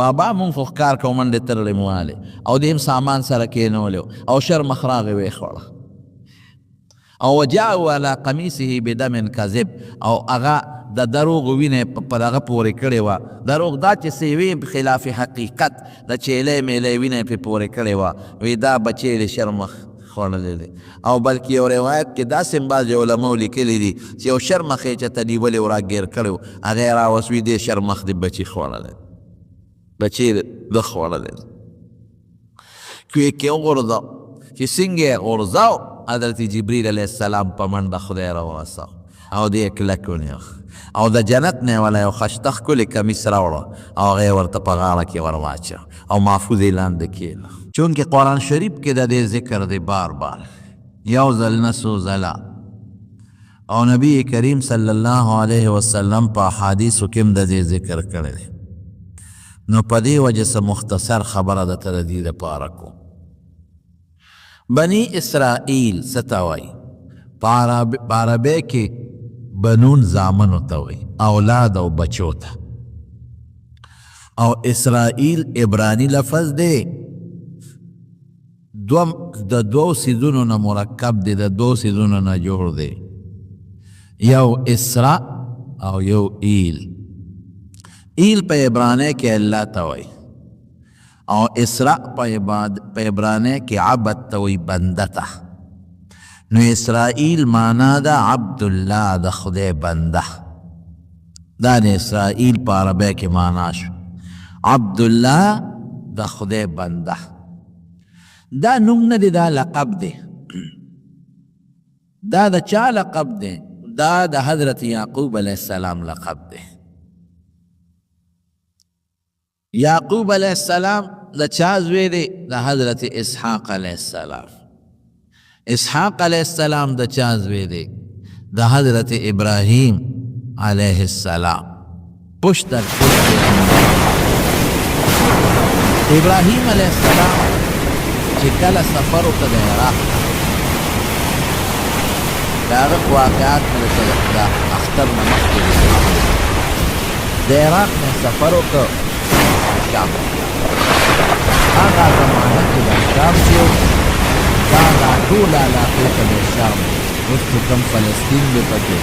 بابا مونږ خو ښکار کوو منډې ترلې مو والې او دې هم سامان سره کېنولی او شرمخ راغې ویې خوړه او وجاءوا على قمیصه بدم کذب او هغه د دروغ وینې په دغه پورې کړې وه دروغ دا چې څه وي خلاف حقیقت د چیلې میلې وینې پې پورې کړې وه وی دا بچی د شرمخ خوړلی دی او بلکې یو روایت کې داسې هم بعضې علماو لیکلي دي چې یو شرمخ یې چېرته نیولی و راګیر کړی و هغه یې راوسوي دې شرمخ د بچي خوړلی بچی ده خوړلی کوی کې وغورځاو چې څنګه یې غورځاو حضرت جبریل علیه السلام په منډه خدای راوسو او دې کلک ونیو او د جنت نه ولا یو خشته ښکلې کمیس راوړه او هغه یې ورته په غاړه کې ور واچو او محفوظ یې لاندې کېنه چونکې قرآن شریف کې د دې ذکر دی بار بار یو ځل نه څو ځله او نبی کریم صلی الله علیه وسلم په احادیثو کې هم د دې ذکر کړی دی نو په دې وجه څه مختصر خبره درته د دې دپاره کوم بني اسرائیل څه ته وایي په عربۍ کې بنون زامنو ته وایي اولاد او بچو ته او اسرائیل عبرانی لفظ دی د دو سیزونو نه مرکب دی د دو سیزونو نه جوړ دی یو اسرا او یو ایل ایل په عبرانی کې الله ته وایي او اسرا په عبرانی کې عبد ته وایي بنده ته نو اسرائیل معنا ده عبدالله د خدای بنده دا د اسرائیل په عربی کې معنا شو عبدالله د خدای بنده دا نوم نه دی دا لقب دی دا د چا لقب دی دا د حضرت یعقوب علیه السلام لقب دی یعقوب علیه السلام د چا زوی دی د حضرت اسحاق علیه السلام اسحاق علیه السلام د چا زوی دی د حضرت ابراهیم علیه السلام پشت در پشت ابراهیم علیه السلام چې کله سفر وکړ د عراق د هغه واقعات مې د اختر نه مخکې د عراق نه سفر وکړ شام هغه زمانه کې د شام چې دا ټوله علاقې ته د شام اوس چې کوم فلسطین دی پکې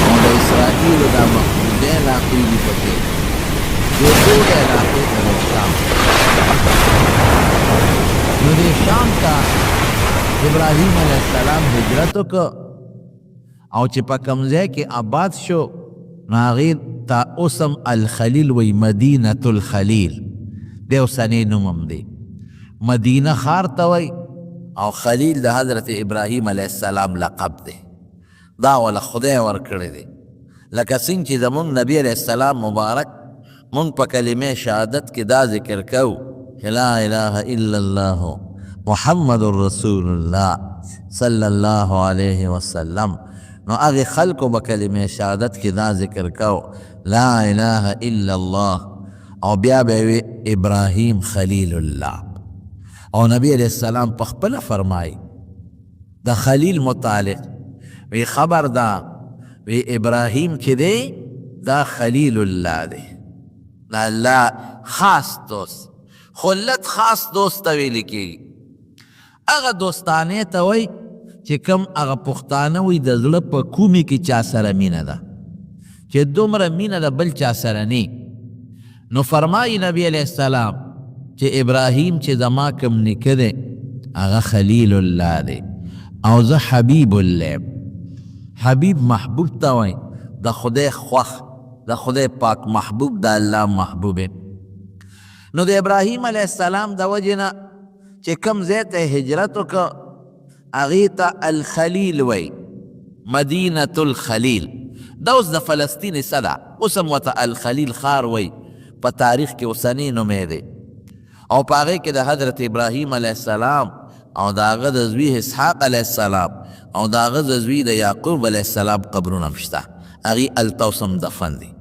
او د اسرائیلو دا محدودې علاقې دي پکې دې ټولې علاقې ته د شام نو دې شام ته ابراهیم علیه السلام هجرت وکړ او چې په کوم ځای کې آباد شو نو هغې ته اوس هم الخلیل وی مدینة الخلیل دی اوسنی نوم هم دی مدینه ښار ته وی او خلیل د حضرت ابراهیم علیه السلام لقب دی دا ولا خدای ورکړی دی لکه څنګه چې زمونږ نبی علیه السلام مبارک مونږ په کلمې شهادت کې دا ذکر کوو لا اله الا الله محمد رسول الله صلی الله علیه وسلم نو هغې خلکو به کلمې شهادت کې دا ذکر کوو لا اله الا الله او بیا به وی ابراهیم خلیل الله او نبی علیہ السلام په خپله فرمایي د خلیل متعلق وی خبر دا وی ابراهیم چې دی دا خلیل الله دی دا الله خاص دوست خلت خاص دوست ته ویل کېږي هغه دوستانې ته وایي چې کوم هغه پښتانه وي د زړه په کومې کې چا سره مینه ده چې دومره مینه د بل چا سره نه نو فرمایي نبی علیہ السلام چې ابراهیم چې زما کوم نیکه دی هغه خلیل الله دی او زه حبیب الله حبیب محبوب ته وایي د خدای خوښ د خدای پاک محبوب د الله محبوب نو د ابراهیم علیه السلام د وجې نه چې کوم ځای ته هجرت وکړه هغې ته الخلیل وی مدینة الخلیل دا اوس د فلسطین څه ده اوس هم ورته الخلیل ښار وی په تاریخ کې اوسنی نومی دی او په هغې کې د حضرت ابراهیم علیه السلام او د هغه د زوی اسحاق علیه السلام او د هغه د زوی د یعقوب علیه السلام قبرونه هم شته هغې هلته اوس هم دفن دي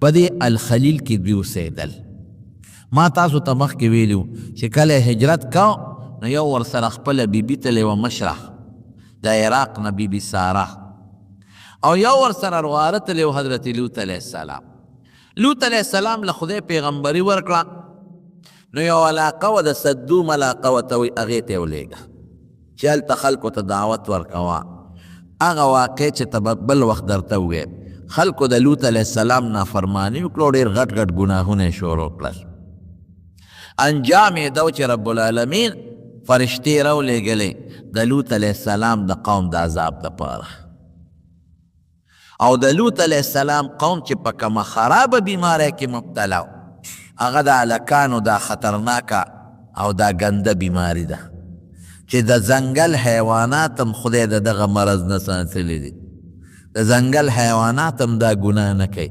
په دې الخلیل کې دوی اوسېدل ما تاسو ته مخکې ویلي وو چې کله هجرت کو نو یو ورسره خپله بیبي تلې وه مشره د عراق نه بیبي ساره او یو ورسره رواره تلې و حضرت لوط علیه السلام لوط علیہ السلام له خدای پیغمبري ورکړه، نو یو علاقه وه د صدوم علاقه ورته وایي، هغې ته یې ولېږه چې هلته خلکو ته دعوت ورکوه. هغه واقع چې ته به بل وخت درته وویم، خلکو د لوط علیه السلام نافرماني وکړو، ډېر غټ غټ ګناهونه یې شروع کړل. انجام یې دا و چې رب العالمین فرشتې راولېږلې د لوط علیه السلام د قوم د عذاب دپاره. او د لوط علیه السلام قوم چې په کومه خرابه بیماری کې مبتلا و، هغه د هلکانو دا خطرناکه او دا ګنده بیماری ده چې د ځنګل حیوانات هم خدای د دغه مرض نه ساتلی دي. د ځنګل حیوانات هم دا ګناه نه کوي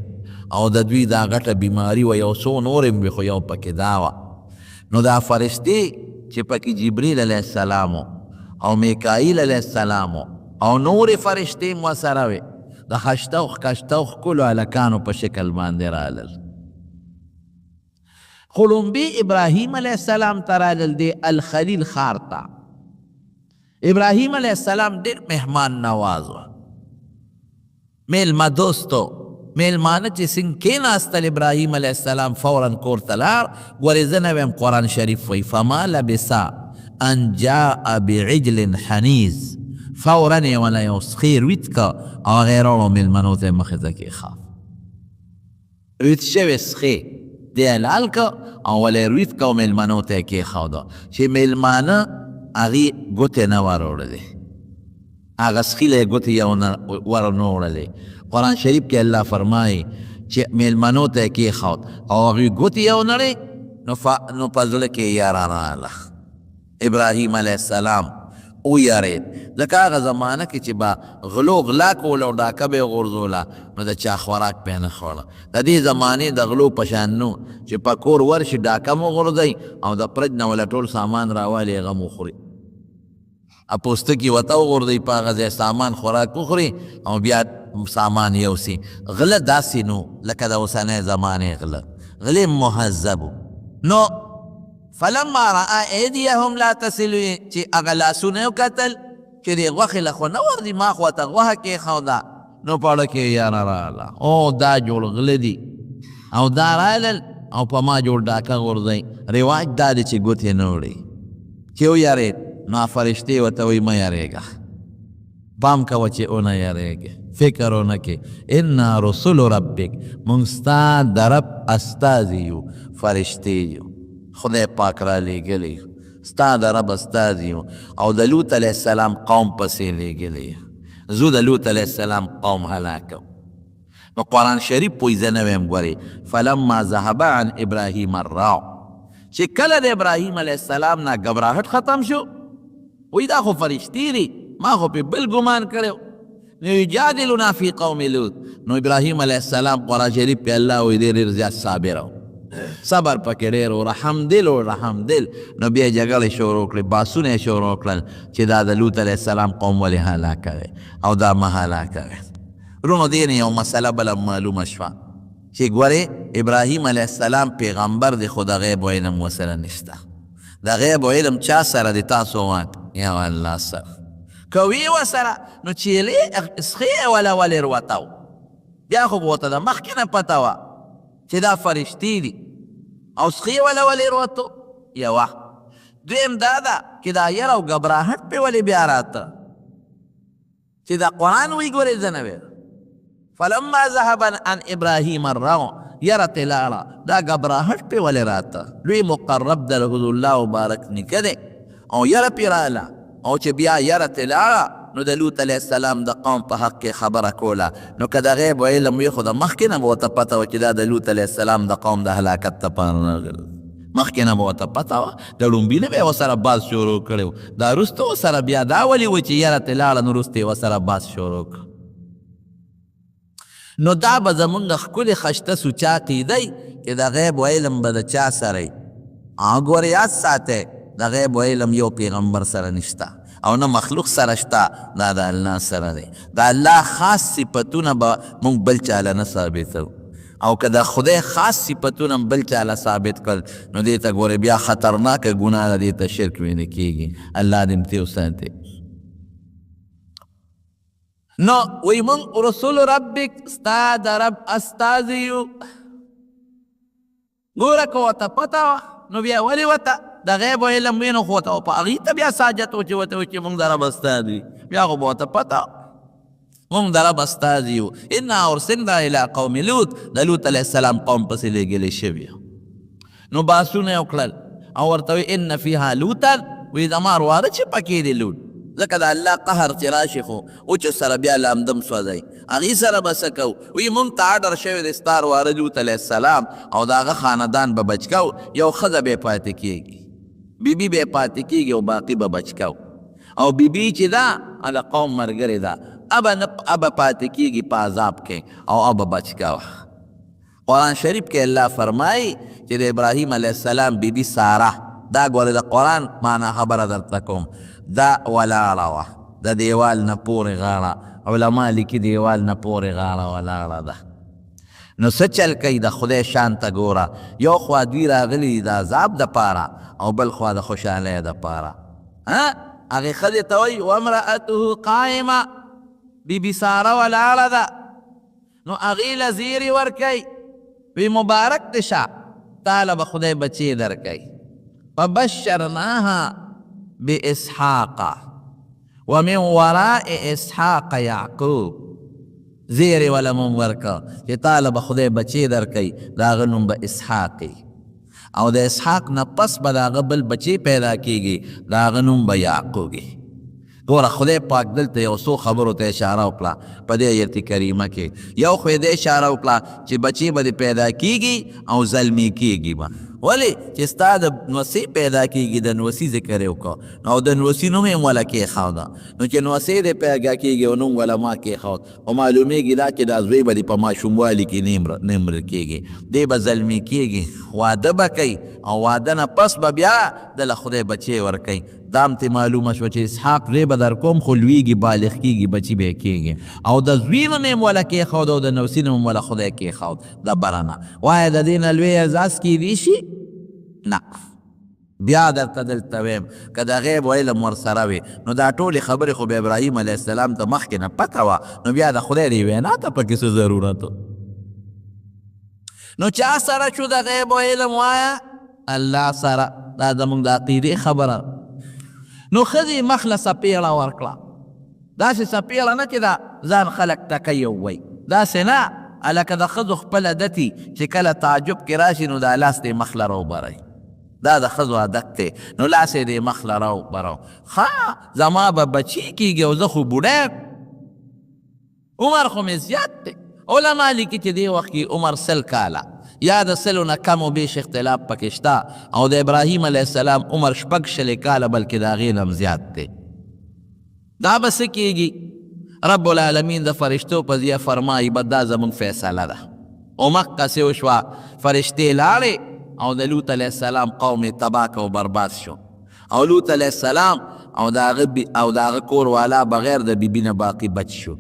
او د دوی دا غټه بیماری و. یو څو نور هم وي خو یو پکې دا وه. نو دا فرشتې چې پکې جبریل علیه السلام او میکائیل علیه السلام او نورې فرشتې هم ورسره وې، د خشتو ښکشتو ښکلو هلکانو په شکل باندې رالل. خو لومبي ابراهیم علیه السلام ته رالل دی الخلیل ښار ته. ابراهیم علیه السلام ډېر مهمان نواز و، میلمه دوست و. میلمانه چې څنګه کېناستل، ابراهیم علیه السلام فورا کور ته لاړ. ګورې زه نه ویم، قرآن شریف وایي فما لبث ان جاء بعجل حنیز، فورا یې وله یو سخي رویت که او هغې راوړو میلمنو ته یې مخې ته کېښاف. رویت شوی سخي دی حلال که او وله یې رویت که او میلمنو ته یې کېښوده چې میلمانه هغې ګوتې نه وروړلې، هغه سخي له یې ګوتې یو ور نه وړلې. قرآن شریف کې الله فرمایي چې میلمنو ته یې کېښود او هغوی ګوتې یو نړې، نو په زړه کې یې یاره راغله. ابراهیم علیه السلام ویارید، ځکه هغه زمانه کې چې به غلو غلا کوله او ډاکه به یې غورځوله، نو د چا خوراک پې نه خوړه. د دې زمانې د غلو په شان نو چې په کور ورشي ډاکه مو غورځوي او د پرج نه وله ټول سامان راوالي هغه مو خوري، پوستکي ورته وغورځوي، په هغه ځای سامان خوراک وخوري او بیا سامان یوسي. غله داسې نو لکه د اوسنۍ زمانې غله، غلې مهذبو. نو فلما رأى ایدیهم لا تصل، چې هغه لاسونه یې وکتل چې دې غوښې له خو نه ورځي، ما خو ورته غوښه کېښوده، نو په اړه کې یې یاره راغله، او دا جوړ غله دي او دا رالل او په ما جوړ ډاکه غورځوي. رواج دا دی چې ګوتې نه وړي. چې ویارېد، نو فرشتې ورته وایي مه یارېږه، پام کوه چې ونه یارېږې، فکر ونه کې. انا رسول ربک، موږ ستا د رب استازي یو، فرشتې یو، خدای پاک را لېږلی یو، ستا د رب استازي یو او د لوط علیه السلام قوم پسې لېږلی یو. زه د لوط علیه السلام قوم هلاکم. نو قرآن شریف پوی زه نه ویم. ګورې فلما ذهب عن ابراهیم الراع، چې کله د ابراهیم علیه السلام نه ګبراهټ ختم شو، وی دا خو فرشتې دي، ما خو پې بل ګمان کړی. نو یجادلنا فی قوم لوط، نو ابراهیم علیه السلام قرآن شریف پې الله وی ډېر زیات صابر و، صبر پکې ډېر و، رحم دل و رحم دل. نو بیا یې جګړې شروع کړې، باسونه یې شروع کړل چې دا د لوط علیه السلام قوم ولې هلاکوي او دا مه هلاکوي. رونو دې نه یو مسله بله معلومه شوه چې ګورې ابراهیم علیه السلام پیغمبر دی، خو د غیب علم ورسره نشته. د غیب علم چا سره دی؟ تاسو وایئ یا الله سره. که وي ورسره نو چیلې سخې وله ولې روتو، بیا خو به ورته د مخکې نه پته وه چې دا فرشتې دي او سخې وله ولې روتو. یوه دویم دا ده چې دا یره او ګبراهټ پې ولې بیا راته چې دا قرآن وی ګورې زه نه ویم. فلما ذهب عن ابراهیم الروع، یره تې لاړه، دا ګبراهټ پې ولې راته. لوی مقرب د رسول الله مبارک نیکه دی او یره پې راله، او چې بیا یره تې لاړه نو د لوط علیه السلام د قوم په حق کې خبره کوله. نو که د غیب علم وي خو د مخکې نه به ورته پته وه چې دا د لوط علیه السلام د قوم د هلاکت دپاره راغلی، مخکې نه به ورته پته وه. د لومبي نه به یې ورسره باز شروع کړی و، دا وروسته ورسره بیا دا ولې و چې یره تې لاړه، نو وروسته یې ورسره باز شروع کړ. نو دا به زمونږ ښکلې خشته سوچه عقیدی چې د غیب علم به د چا سره وي. ګورې یاد ساتئ، د غیب علم یو پیغمبر سره نشته او نه مخلوق سره شته، دا د الله سره دی. د الله خاص صفتونه به مونږ بل چاله نه ثابتو، او که د خدای خاص صفتونه بل چاله ثابت کړل نو دې ته ګورې بیا خطرناکه ګناه ده، دې ته شرک ویل کېږي. الله دې متې وساتي. نو وی مونږ رسول ربک، ستا د رب استازي یو، ګوره که ورته پته وه نو بیا ولې ورته د غیب علم وي نو خو ورته په هغې ته بیا ساجت و چې ورته وایي چې مونږ د رب استاد وي بیا خو به ورته پته مونږ د رب استاد یو. انا ارسلنا الی قوم لوط، د لوط علیه السلام قوم پسې لیږلی شوي نو باسونه یې وکړل او ورته وایي ان فیها لوطا، وایي زما رواره چې پکې دی لوط، ځکه د الله قهر چې راشي خو اوچو سره بیا لامدم سوځئ هغې سره به څه کوو. وایي مونږ ته اډر شوی دی ستا رواره لوط علیه السلام او د هغه خاندان به بچ کوو، یو ښځه به یې پاتې کېږي، بیبي به یې پاتې کېږي او باقي به بچ کوو. او بیبي چې ده هغه قوم ملګرې ده، ابه پاتې کېږي په عذاب کې او ابه بچ کوه. قرآن شریف کې الله فرمایي چې د ابراهیم علیه السلام بیبي ساره، دا ګوره د قرآن معنا خبره درته کوم، دا ولاړه وه د دیوال نه پورې غاړه، علما لیکي دیوال نه پورې غاړه ولاړه ده. نو څه چل کوي د خدای شان ته ګوره، یو خوا دوی راغلي د عذاب دپاره او بل خوا د خوشحالۍ دپاره. هغې ښځې ته وایي وامرأته قائمه، بیبي ساره ولاړه ده نو هغې له زیري ورکوي، وی مبارک دې شه تاله به خدای بچې درکوي. فبشرناها باسحاق ومن وراء اسحاق یعقوب، زیرې وله مونږ ورکه چې تاله به خدای بچې درکوي، د هغه نوم به اسحاق او د اسحاق نه پس به د هغه بل بچې پیدا کېږي، د هغه نوم به یعقوب. ګوره خدای پاک دلته یو څو خبرو ته اشاره وکړه په دې ایت کریمه کې. یو خو یې دې اشاره وکړه چې بچې به دې پیدا کېږي او زلمي کېږي به، ولې چې ستا د نوسۍ پیدا کېږي، د نوسي ذکر یې وکړه او د نوسي نوم یې وله کېښوده، نو چې نوسۍ دې پیدا کېږي او نوم وله ما کېښود او معلومېږي دا چې دا زوی به دې په ماشوموالي کې نه مړه کېږي، دی به زلمي کېږي، واده به کوي او واده نه پس به بیا دله خدای بچې ورکوي. دام ته معلومه شوه چې اسحاق ری به در کوم خو لویږي بالغ کېږي بچي به یې کېږي، او د زوی نوم یې وله کېښود او د نوسي نوم وله خدای کېښود. د برنه وایه د دې نه لوی اعزاز کېدی شي؟ نه. بیا درته دلته ویم که د غیب و علم ورسره وي نو دا ټولې خبرې خو به ابراهیم علیه السلام ته مخکې نه پته وه، نو بیا د خدای دې وینا ته پکې څه ضرورت و؟ نو چا سره شو د غیب و علم وایه؟ الله سره. دا زمونږ د عقیدې خبره. نو ښځې مخ له څپېړه ورکړه، داسې څپېړه نه چې دا ځان خلک ټکی ووایي، داسې نه هلکه د ښځو خپل عادت چې کله تعجب کې راشي نو دا لاس دې مخ له راوبروي، دا د ښځو عادت دی، نو لاس یې دې مخ له راوبرو. ښه زما به بچي کېږي او زه خو بوډی عمر خو مې زیات دی. علما لیکي چې دې وخت کې عمر 100 کاله یا د 100 نه کم و بیش اختلاف پکې شته، او د ابراهیم علیه السلام عمر 6 کاله بلکې د هغې نه هم زیات دی. دا به څه کېږي؟ رب العالمین د فرشتو په ذریعه فرمایي به دا زمونږ فیصله ده. او مقسې وشوه، فرشتې لاړې او د لوط علیه السلام قوم یې تباه که او برباد شو، او لوط علیه السلام او د هغه کور والا بغیر د بیبي نه باقي بچ شو.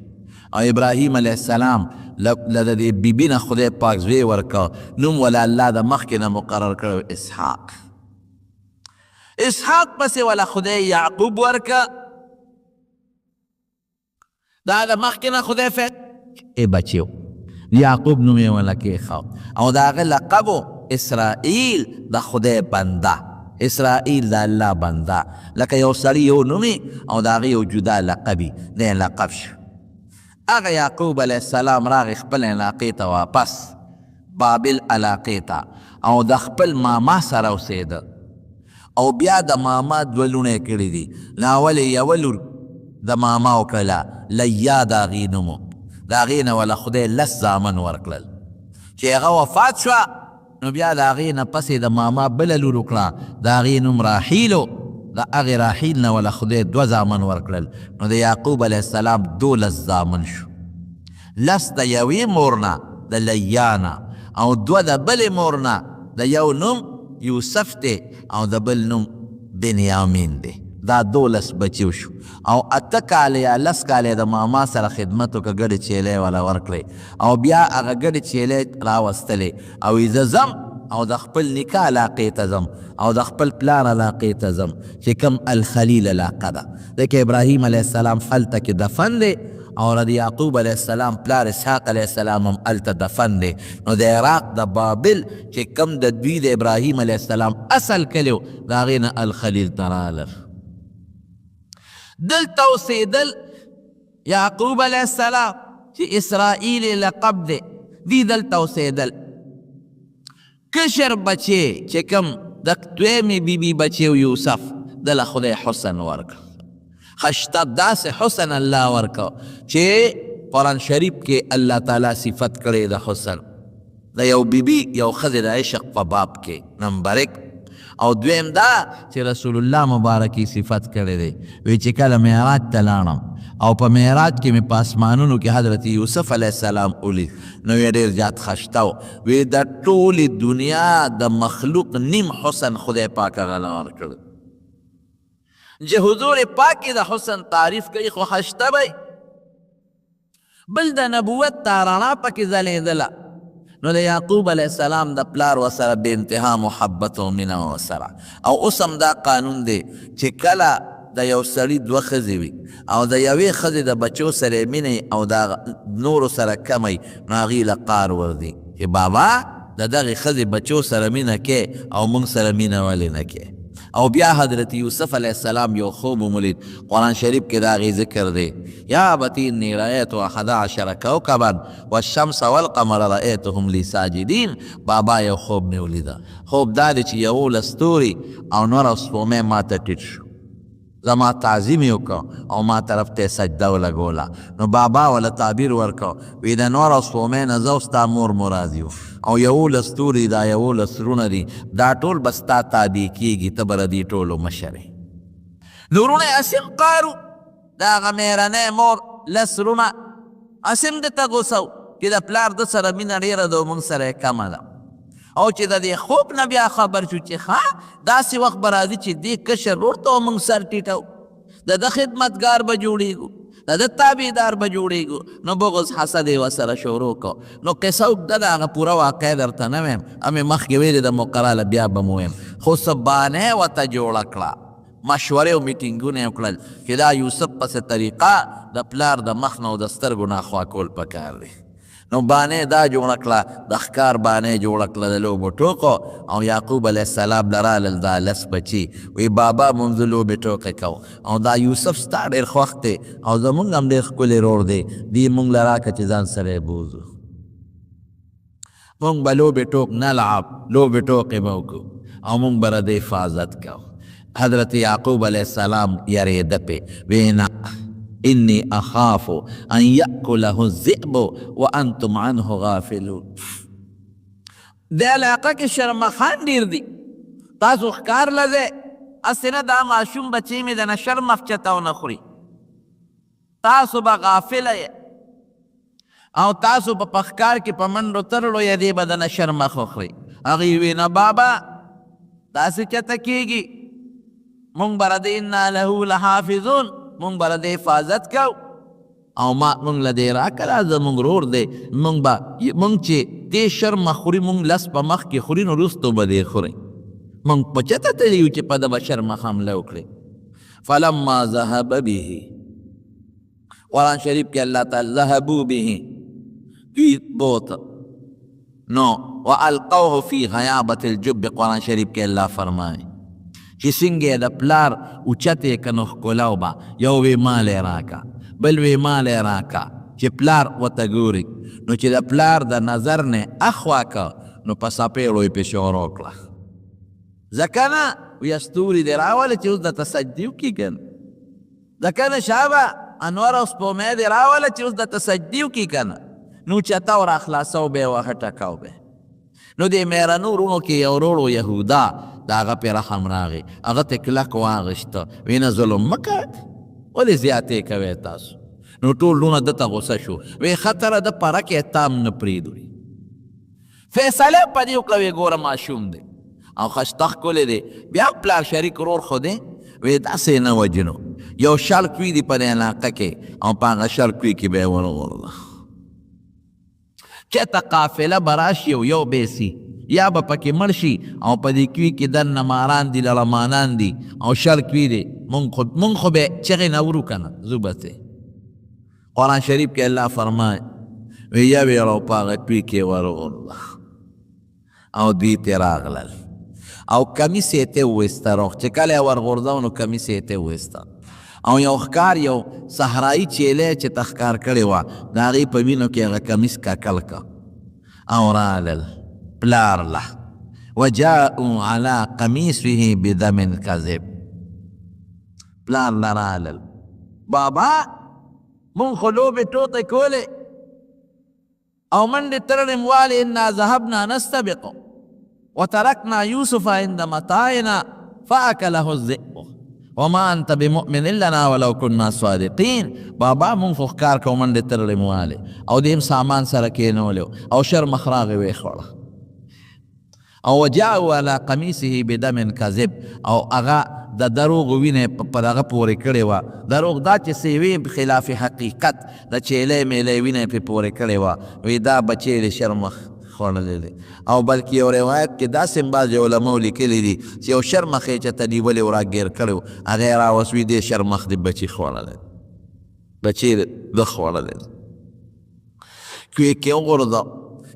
او ابراهیم علیه السلام له د دې بیبي نه خدای پاک زوی ورکه، نوم وله الله د مخکې نه مقرر کړی اسحاق. اسحاق پسې وله خدای یعقوب ورکه، دا د مخکې نه خدای بچیو، یعقوب نوم یې وله کېښود، او د هغه لقب و اسرائیل، د خدای بنده، اسرائیل د الله بنده، لکه یو سړي یو نومي او د هغه یو جدا لقبي دی لقب شو. هغه یعقوب علیه السلام راغی خپل علاقې ته واپس، بابل علاقې ته، او د خپل ماما سره اوسېده، او بیا د ماما 2 لوڼې کړي دي. ناول یې یوه لور د ماما وکړله، لیا د هغې نوم و، د هغې نه وله خدای 10 زامن ورکړل. چې هغه وفات شوه نو بیا د هغې نه پسې د ماما بله لور وکړه، د هغې نوم راحیل و، د هغې راحیل نه وله خدای 2 زامن ورکړل، نو د یعقوب علیه السلام 12 زامن شو. 10 د یوې مور نه د لیا نه، او 2 د بلې مور نه، د یو نوم یوسف دی او د بل نوم بنیامین دی. دا 12 بچیو شو، او 8 کاله یا 10 کاله د ماما سره خدمت وکړه، ګډې چیلې وله ورکړې، او بیا هغه ګډې چیلې راوستلې، او زه ځم او د خپل نیکه علاقې ته ځم او د خپل پلار علاقې ته ځم چې کوم الخلیل علاقه ده، ځکه ابراهیم علیه السلام هلته کې دفن دی او د یعقوب علیه السلام پلار اسحاق علیه السلام هم هلته دفن دی. نو د عراق د بابل چې کم د دوی د ابراهیم علیه السلام اصل کلی و د هغې نه الخلیل ته رالل. دلته اوسېدل یعقوب علیه السلام چې اسرائیل لقب دی، دی دلته اوسېدل. کشر بچی چې کم د دویمې بیبي بچی و یوسف دله خدای حسن ورکړ. خشته داسې حسن الله ورکړ چې قرآن شریف کې الله تعالی صفت کړی د حسن د یو بیبي یو ښځې د عشق په باب کې نمبر 1. او دویم دا چې رسول الله مبارکي صفت کړی دی، وی چې کله معراج ته لاړم او په معراج کې مې په اسمانونو کې حضرت یوسف علیه السلام ولید، نو یې ډېر زیات خشته و. وی د ټولې دنیا د مخلوق نیم حسن خدای پاک هغه له ورکړی چې حضور پاک د حسن تعریف کوي خو خشته بی. بل د نبوت تا رڼا پکې ځلېدله. نو د یعقوب علیه السلام د پلار ورسره بې انتها محبت او مینه ورسره. او اوس هم دا قانون دی چې کله د یو سړي دوه ښځې وي او د یوې ښځې د بچو سره مینه او د نورو سره کمی، نو هغې له قار ورځي چې بابا د دغې ښځې بچو سره مینه کې او موږ سره مینه ولې نه کې. او بیا حضرت یوسف علیه السلام یو خوب ومولید، قرآن شریف کې د هغې ذکر دی، یا ابتی انی رأیت 11 کوکبا والشمس والقمر رأیتهم لی ساجدین. بابا یو خوب مې ولیده، خوب دا دی چې 11 ستوري او نور او سپومې ما ته ټیټ شو، زما تعظیم یې وکړه او ما طرف ته سجده ولګوله. نو بابا وله تعبیر ورکړه، وی د نور او سپومې نه زه ستا مور مراد یو او 11 ستوري دا 11 سرونه دي، دا ټول به ستا تابع کېږي، ته به د دې ټولو مشر یې. نورونه یې اسیم قارو د هغه مېرنۍ مور 10 سرونه اسیم د ته غوسه و چې د پلار د سره مینه ډېره ده او موږ سره یې کمه ده. او چې د دې خوب نه بیا خبر شو چې داسې وخت به راځي چې دې کشر ورور ته موږ سر ټیټو، د ده خدمتګار به جوړېږو، د ده تابعدار به جوړېږو. نو بغض حسد یې ورسره شروع کړو. نو قصه اوږده ده، هغه پوره واقع درته نه ویم، همې مخکې ویلې د مقرره بیا به مو ویم. خو څه بانه ورته جوړه کړه، مشورې او میټینګونه یې وکړل چې دا یوسف پسې طریقه د پلار د مخ نه او د سترګو نه خوا کول پکار دی. نو بانه دا جوړه کړه، د ښکار بانه جوړه کړه د لوبو ټوکو. او یعقوب علیه السلام له رالل دا 10 بچي، وی بابا مونږ لوبې ټوکې کوو او دا یوسف ستا ډېر خوښ دی او زمونږ هم ډېر ښکلی رور دی، دې مونږ له راکړه چې ځان سره یې بوځو، مونږ به لوبې ټوک نلعب، لوبې ټوکې به وکړو او مونږ به د حفاظت کوو. حضرت یعقوب علیه السلام یریده پې، وی نه انی اخاف ان یأکله الذئب وانتم عنه غافلون. د علاقه کې شرمخان ډېر دي، تاسو ښکار لځئ، هسې نه دا ماشوم بچی مې د نه شرمخ چته ونه خوري، تاسو به غافله یې او تاسو په ښکار کې په منډو ترړو یې دې به د نه شرمخ وخوري. هغې وی نه بابا داسې چته کېږي، مونږ به د انا له لحافظون، مونږ به د حفاظت کوو او مونږ له دې راکړه زمونږ رور دی، مونږ چې دې شرمه خوري مونږ 10 په مخ کې خوري نو وروستو به دې خوري، مونږ په چته تللي یو چې په ده به شرمه حمله وکړي. فلما ذهب به، قرآن شریف کې الله تعالی ذهبوا به دوی بوته، نو والقوه فی غیابة الجب، قرآن شریف کې الله فرمایي چې څنګه د پلار اوچتې که نو ښکلاو به، یو وی مال یې راکه، بل وی مال یې راکه چې پلار ورته ګوري، نو چې د پلار د نظر نه اخوا که نو په څپېړو یې پې شروع کړه. ځکه نه وی ستوري دې راوله چې اوس درته سجدې وکړي که نه، ځکه نه شابه انور او سپومې دې راوله چې اوس درته سجدې وکړي که نه، نو چته ور اخلاصو به یې وهټکاو به. نو دې مېرنو وروڼو کې یو ورور و یهودا، د هغه پې رحم راغی، هغه ته کلک واغېسته، وی نه ظلم مه کوئ، ولې زیاتې کوئ تاسو؟ نو ټول لونه ده ته غوسه شو، وی خطره ده پرکې تام نه پرېږدوي. فیصله یې په دې وکړه، وی ګوره ماشوم دی او خشته ښکلی دی، بیا پلار شریک رور خو دی، وی داسې نه وجنو، یو شرک وي دی په دې علاقه کې او په هغه شرک وي کې به یې ورغورځه. چېرته قافله به راشي یو بیسي یا به پکې مړ شي او په دې کوي کې دننه ماران دي لړمانان دي او شرک وي دی، مونږ خو به چغې نه ورو که نه ځو بسې. قرآن شریف کې الله فرمای وی یوې رو پاغه توی کې ورغورځه او دوی ترې راغلل او کمیس یې ته وویسته روغ چې کله یې ورغورځو نو کمیس یې ته وویسته او یو ښکار یو صحرایي چیلی چې ته ښکار کړې وه د هغې په وینو کې هغه کمیس ککل که او رالل پلار له وجاءوا على قمیصه بدم کذب پلار له رالل بابا مونږ خو لوبې ټوټې کولې او منډې ترړې موالې انا ذهبنا نستبق وتركنا يوسف عند متاعنا فأكله الذئب وما انت بمؤمن لنا ولو كنا صادقين بابا مونږ خو ښکار کوو منډې ترړې موالې او دیم سامان سره کېنولی او شر مخ راغې ویې او وجاءوا على قمیصه بدم کذب او هغه د دروغ وینې په دغه پورې کړې وه دروغ دا چې سیوې خلاف حقیقت د چیلی میلی وینې پې پورې کړې وه وی دا بچی د شر مخ خوړلی دی او بلکې یو روایت کې داسې هم بعضې علماو لیکلي دي چې یو شر مخ یې چې ته نیولې و راګیر کړی و هغه یې راوسوي دې شر مخ د بچي خوړلی بچی ده خوړلی کوی کې وغورځو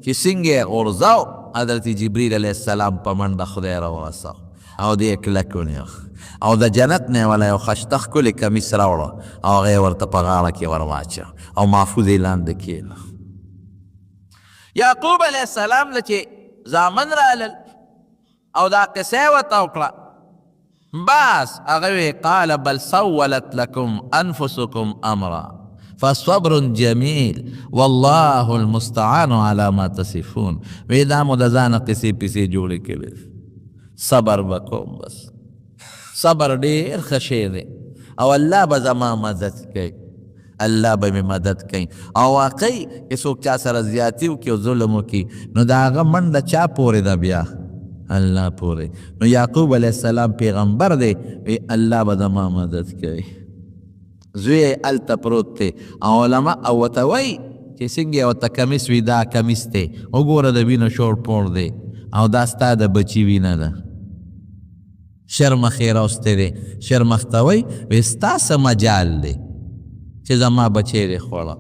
چې څنګه یې غورځاو حضرت جبریل علیه السلام په منډه خدای راورساو او دې کلک ونیو او د جنت نه والا یو ښایسته ښکلې کمیس راوړه او هغه یې ورته په غاړه کې ور واچو او محفوظ یې لاندې کښېنه یعقوب علیه السلام له چې زامن رالل او دا قصه یې ورته وکړه بس هغه وی قال بل سولت لكم انفسكم امرا فصبر جمیل والله المستعان على ما تصفون وی دا مو د ځانه قصې پسې جوړې کړې صبر وکوم بس صبر ډېر ښه شی دی او الله به زما مدد کوي الله به مې مدد کوي او واقعي که څوک چا سره زیاتي وکړي او ظلم وکړي نو د هغه منډه چا پورې ده بیا الله پورې نو یعقوب علیه السلام پیغمبر دی وی الله به زما مدد کوي زوی یې هلته پروت دی او علما او ورته وایي چې څنګه یې ورته کمیس وي دا کمیس دی وګوره د وینو شور پور دی او دا ستا د بچي وینه ده شرمخ یې راوستی دی شرمخ ته وایي وی ستا څه مجال دی چې زما بچی دی خوړه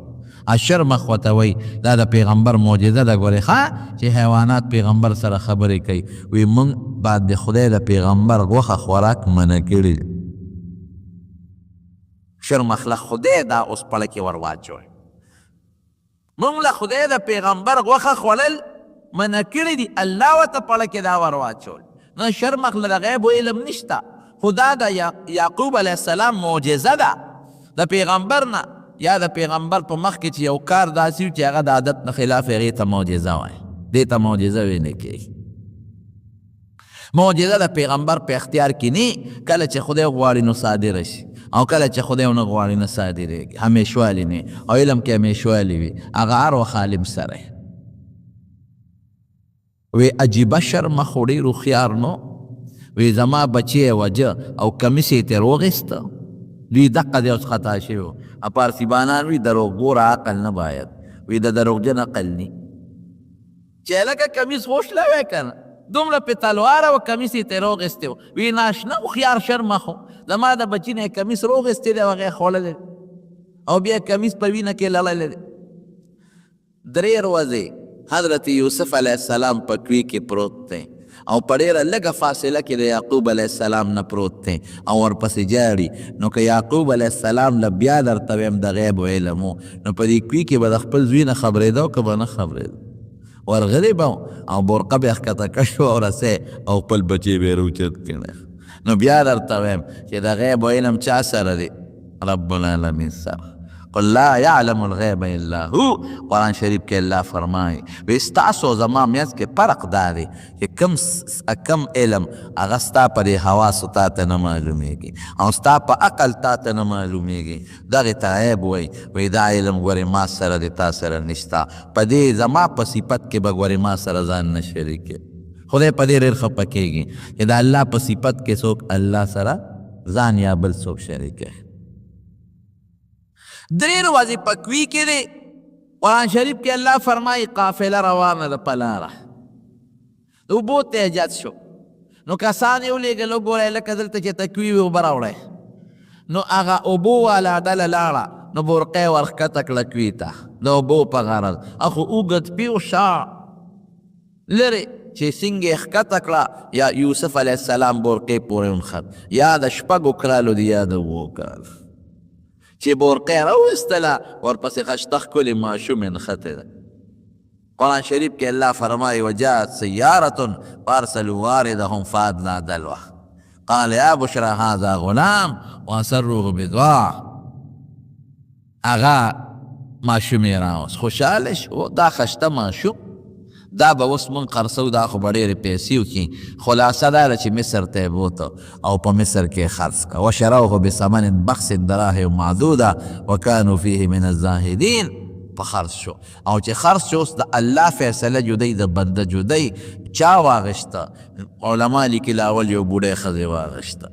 شرمخ ورته وایي دا د پیغمبر معجزه ده ګورې ښه چې حیوانات پیغمبر سره خبرې کوي وی موږ بعد د خدای د پیغمبر غوښه خوراک منع کړي شرمخ له خدای دا اوس پړه کې ور واچوئ مونږ له خدای د پیغمبر غوښه خوړل منع کړي دي الله ورته پړه کې دا ور واچول نو شرمخ له د غیب علم نشته خو دا د یعقوب علیه السلام معجزه ده د پیغمبر نه یا د پیغمبر په مخ کې چې یو کار داسې وي چې هغه د عادت نه خلاف هغې ته معجزه وایي دې ته معجزه ویې نه کوي معجزه د پیغمبر په اختیار کې نه کله چې خدای غواړي نو صادره شي او کله چې خدای ونه غواړي نه صادرېږي همیشوالي نه او علم کې همیشوالي وي هغه هر وخت عالم سره وی عجیبه شرمه خو ډېر هوښیار نو وی زما بچی یې وجه او کمیس یې ترې وغېسته دوی دقه دی اوس خطا شوي وو پارسیبانان وی دروغګوره عقل نه باید وی د دروغجن عقل نی چې لکه کمیس وشلوی که نه دومره پې تلواره و کمیس یې ترې وغېستی و وی ناشنه هوښیار شرمه خو زما د بچي نه یې کمیس روغېستی دی او هغې خوړلی او بیا کمیس په وینه کې لړلی دی 3 ورځې حضرت یوسف علیه السلام په کوی کې پروت دی او په ډېره لږه فاصله کې د یعقوب علیه السلام نه پروت دی او ورپسې جاړي نو که یعقوب علیه السلام له بیا درته ویم د غیب علم و نو په دې کوی کې به د خپل زوی نه خبرېده او که به نه خبرېده ورغلی به او برقه به یې ښکته کش و او رسی او خپل بچی به یې راوچت کړی نو بیا درته ویم چې د غیب علم چا سره دی رب العالمین سره قل لا يعلم الغیب الا هو قرآن شریف کې الله فرمایي وی ستاسو زما منځ کې فرق دا دی چې کم علم هغه ستا په دې حواسو تا ته نه معلومیږي او ستا په عقل تا ته نه معلومیږي دغې ته غیب وی دا علم ګورې ما سره دی تا سره نشته په دې زما په صفت کې به ګورې ما سره ځان نه شریکې خدای په دې ډېر خفه کېږي چې د الله په صفت کې څوک الله سره ځان یا بل څوک شریکوي 3 ورځې په کوی کې دی قرآن شریف کې الله فرمایي قافله روانه ده په لاره د اوبو ته ایجاد شو نو کسان یې ولېږل وګورئ لکه دلته چې ته کوي وي اوبه راوړئ نو هغه اوبو والا ډله لاړه نو برقې ورښکته کړه کوي ته د اوبو په غرض اخو اوږد پیو شا لرې چې څنګه یې ښکته کړه یا یوسف علیه السلام برقې پورې ونښت یا د شپږو کالو دی یا د اوو کالو چې برقې راویستله ورپسې خشته ښکلې ماشوم یې نښتې ده قرآن شریف کې الله فرمایي وجاءت سیارة فارسلوا واردهم فادلى دلوه قال یا بشرى هذا غلام واسروه بدعاء هغه ماشوم یې راوست خوشحاله شو دا خشته ماشوم دا به اوس مونږ خرڅو دا خو به ډېرې پیسې وکړي خلاصه دا ده چې مصر ته یې بوته او په مصر کې خرڅ کړه وشروه بثمن بخس دراهم معدوده وکانو فیه من الزاهدین په خرڅ شو او چې خرڅ شو اوس د الله فیصله جدی د بنده جدی چا واغشته علما لیکي لاول یو بوډۍ ښځې واغشته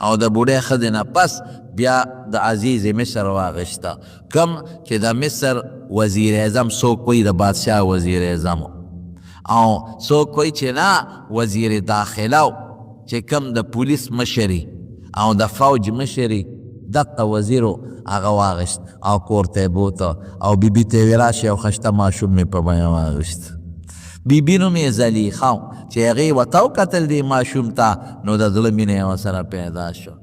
او د بوډۍ ښځې نه پس بیا د عزیز مصر واغشته کم چې د مصر وزیر اعظم څوک وایي د بادشاه وزیر اعظم او څوک وایي چې نه وزیر داخله چې کم د پولیس مشري او د فوج مشري دقه وزیرو هغه واغشت او کور ته یې بوته او بیبي ته یې ویې راشي او خشته ماشوم مې په بیه واغشت بیبي نوم یې زلیخه و چې هغې ورته وکتل دې ماشوم ته نو د زړه مینه یې ورسره پیدا شو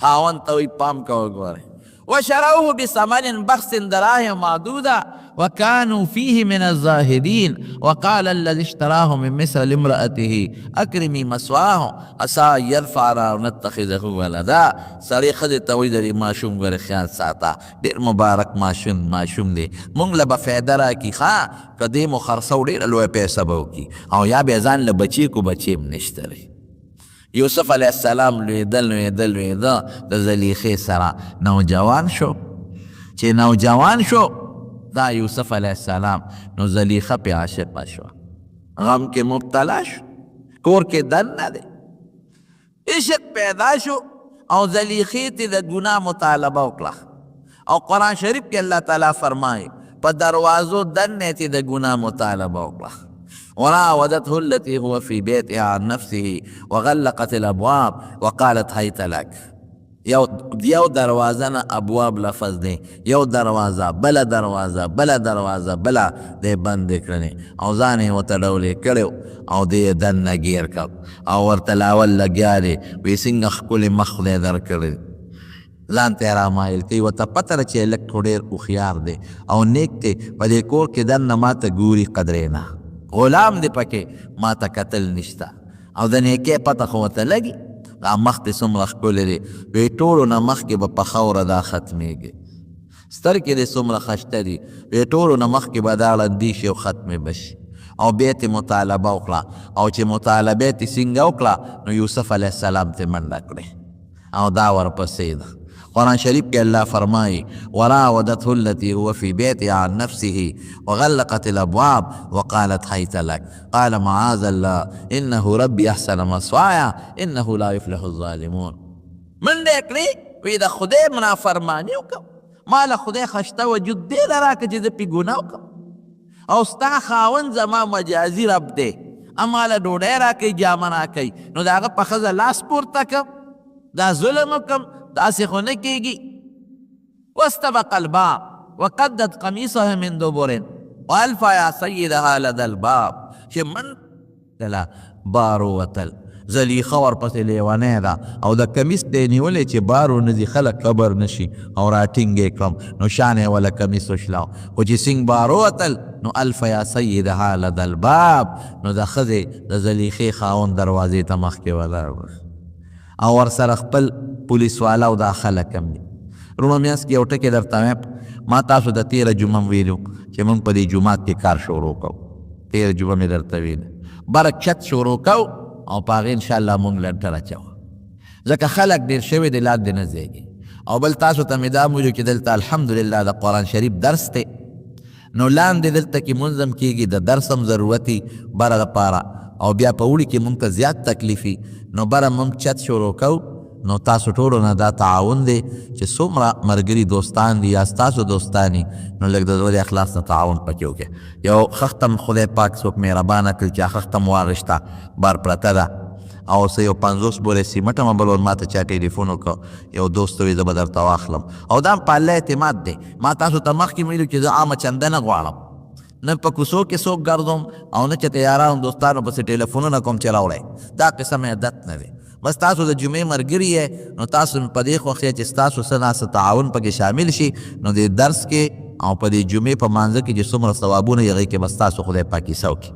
خاوند ته وایي پام کوه ګورئ وشروه بثمن بخس دراهم معدوده وكانوا فيه من الزاهدين وقال الذي اشتراه من مصر لامرأته اكرمي مثواه عسى ان يرفعنا ونتخذه ولدا سړی ښځې ته وایي د دې ماشوم ګورې خیال ساته ډېر مبارک ماشوم دی مونږ له به فایده راکړي ښه که دې مو خرڅو ډېره لویه پیسه به وکړي او یا بیا ځان له بچي کو بچي هم نشته دی یوسف علیه السلام لویده د زلیخې سره نوجوان شو چې نوجوان شو دا یوسف علیه السلام نو زلیخه پې عاشقه شوه غم کې مبتلا شو کور کې دننه دی عشق پیدا شو او زلیخې ته د ګناه مطالبه وکړه او قرآن شریف کې الله تعالی فرمایي په دروازو دننه ته د ګناه مطالبه وکړه وراودته التي هو في بيتها عن نفسه وغلقت الابواب وقالت هيت لك یو دروازه نه ابواب لفظ دی یو دروازه بله دروازه بله دی بند کړنې او ځان یې ورته ډولې کړی او دی یې دننه ګیر کړ او ورته لاول لګیا دی وایي څنګه ښکلې مخ خدای درکړی ځان ته یې رامایل کوي ورته پته ده چې هلک خو ډېر هوښیار دی او نیک دی په دې کور کې دننه ما ته ګوري قدرې نه غلام دی پکې ما ته کتل نشته او د نیکۍ پته خو ورته لګي مخ دې څومره ښکلی دی وایي ټولو نه مخکې به په خاوره دا ختمېږي سترګې دې څومره ښایسته دي وایي ټولو نه مخکې به دا ړندې شي او ختمې به شي او بیا تې مطالبه وکړه او چې مطالبه یې څنګه وکړه نو یوسف علیه السلام تې منډه کړې او دا ورپسې ده قرآن شریف کې الله فرمایي وراودته التي هو في بيتها عن نفسه وغلقت الابواب وقالت هيت لك قال معاذ الله انه ربي احسن مثواي انه لا يفلح الظالمون من دې کړې وی د خدای منافرماني وکړم ما له خدای خشته وجود ډېره راکړه چې زه پې ګناه وکړم او ستا خاوند زما مجازي رب دی اما له ډوډۍ راکوي جامه راکوي نو د هغه په ښځه لاس پورته کړم دا ظلم وکړم داسې خو نه کېږي واستبق الباب وقدت قمیصها من دبر والف یا سیدها لدى الباب چې من دله بار ووتل زلیخه ورپسې لیونی ده او د کمیس دی نیولی چې بار ونځي خلک خبر نشي او راټینګ یې کړم نو شان یې وله کمیس وشلاو خو چې څنګه بار ووتل نو الف یا سیدها لدى الباب نو د ښځې د زلیخې خاوند دروازې ته مخکې ولاړ او ورسره خپل پولیس والا او دا خلک هم دي رومه میانځ کې یو ټکې درته وایم ما تاسو د تېره جمعه ویلو چې موږ په دې جومات کې کار شروع کوو تېره جمعه مې درته ویلې بره چت شروع کوو او په هغې انشاءالله موږ لنټر اچوو ځکه خلک ډېر شوي دی لاندې نه ځایږي او بل تاسو ته مې دا ویلو چې دلته الحمدلله د قرآن شریف درس دی نو لاندې دلته کې منظم کېږي د درس هم ضرورتي بره دپاره او بیا په وړي کې موږ ته زیات تکلیفي نو بره موږ چت شروع کوو نو تاسو ټولو نه دا تعاون دی چې څومره ملګري دوستان دي یا ستاسو دوستان دي نو لږ د زړه اخلاص نه تعاون پکې وکړئ یو خښته خدای پاک څوک مهربانه کړي چې هغه خښته مو واغېسته بار پرته ده او څه یو 50 بولې سیمټ هم بل ور ما ته چا ټلیفون وکړ یو دوست وایي زه به درته واخلم او دا په الله اعتماد دی. ما تاسو ته مخکې ویلو چې زه عامه چنده نه غواړم، نه په کوڅو کې څوک ګرځوم او نه چې یارانو دوستانو پسې ټلیفونونه کوم چې راوړی. دا قسم عادت نه دی. بس تاسو د جمعې ملګري یې نو تاسو په دې خوښ یې چې ستاسو څه ناسه تعاون پکې شامل شي نو د درس کې او په دې جمعې په مانځه کې چې څومره ثوابونه یې هغې کې بس تاسو خدای پاک حصه وکړي.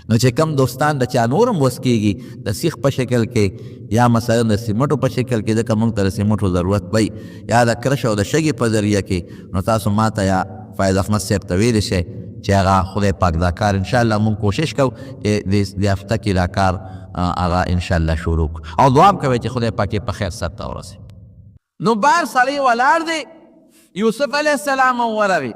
نو چې کم دوستان د چا نور هم وس کېږي د سیخ په شکل کې یا مثلا د سیمټو په شکل کې ځکه موږ ته د سیمټو ضرورت وي یا د کرش او د شګې په ذریعه کې نو تاسو ما ته یا فایض احمد صاحب ته ویلی شئ چې هغه خدای پاک دا کار انشاءالله موږ کوشش کوو چې د هفته کې دا کار هغه انشاءالله شروع کړو او دعا هم کوئ چې خدای پاک یې په خیر سرته ورسوي. نو بار سړی ولاړ دی یوسف علیه السلام هم ورغی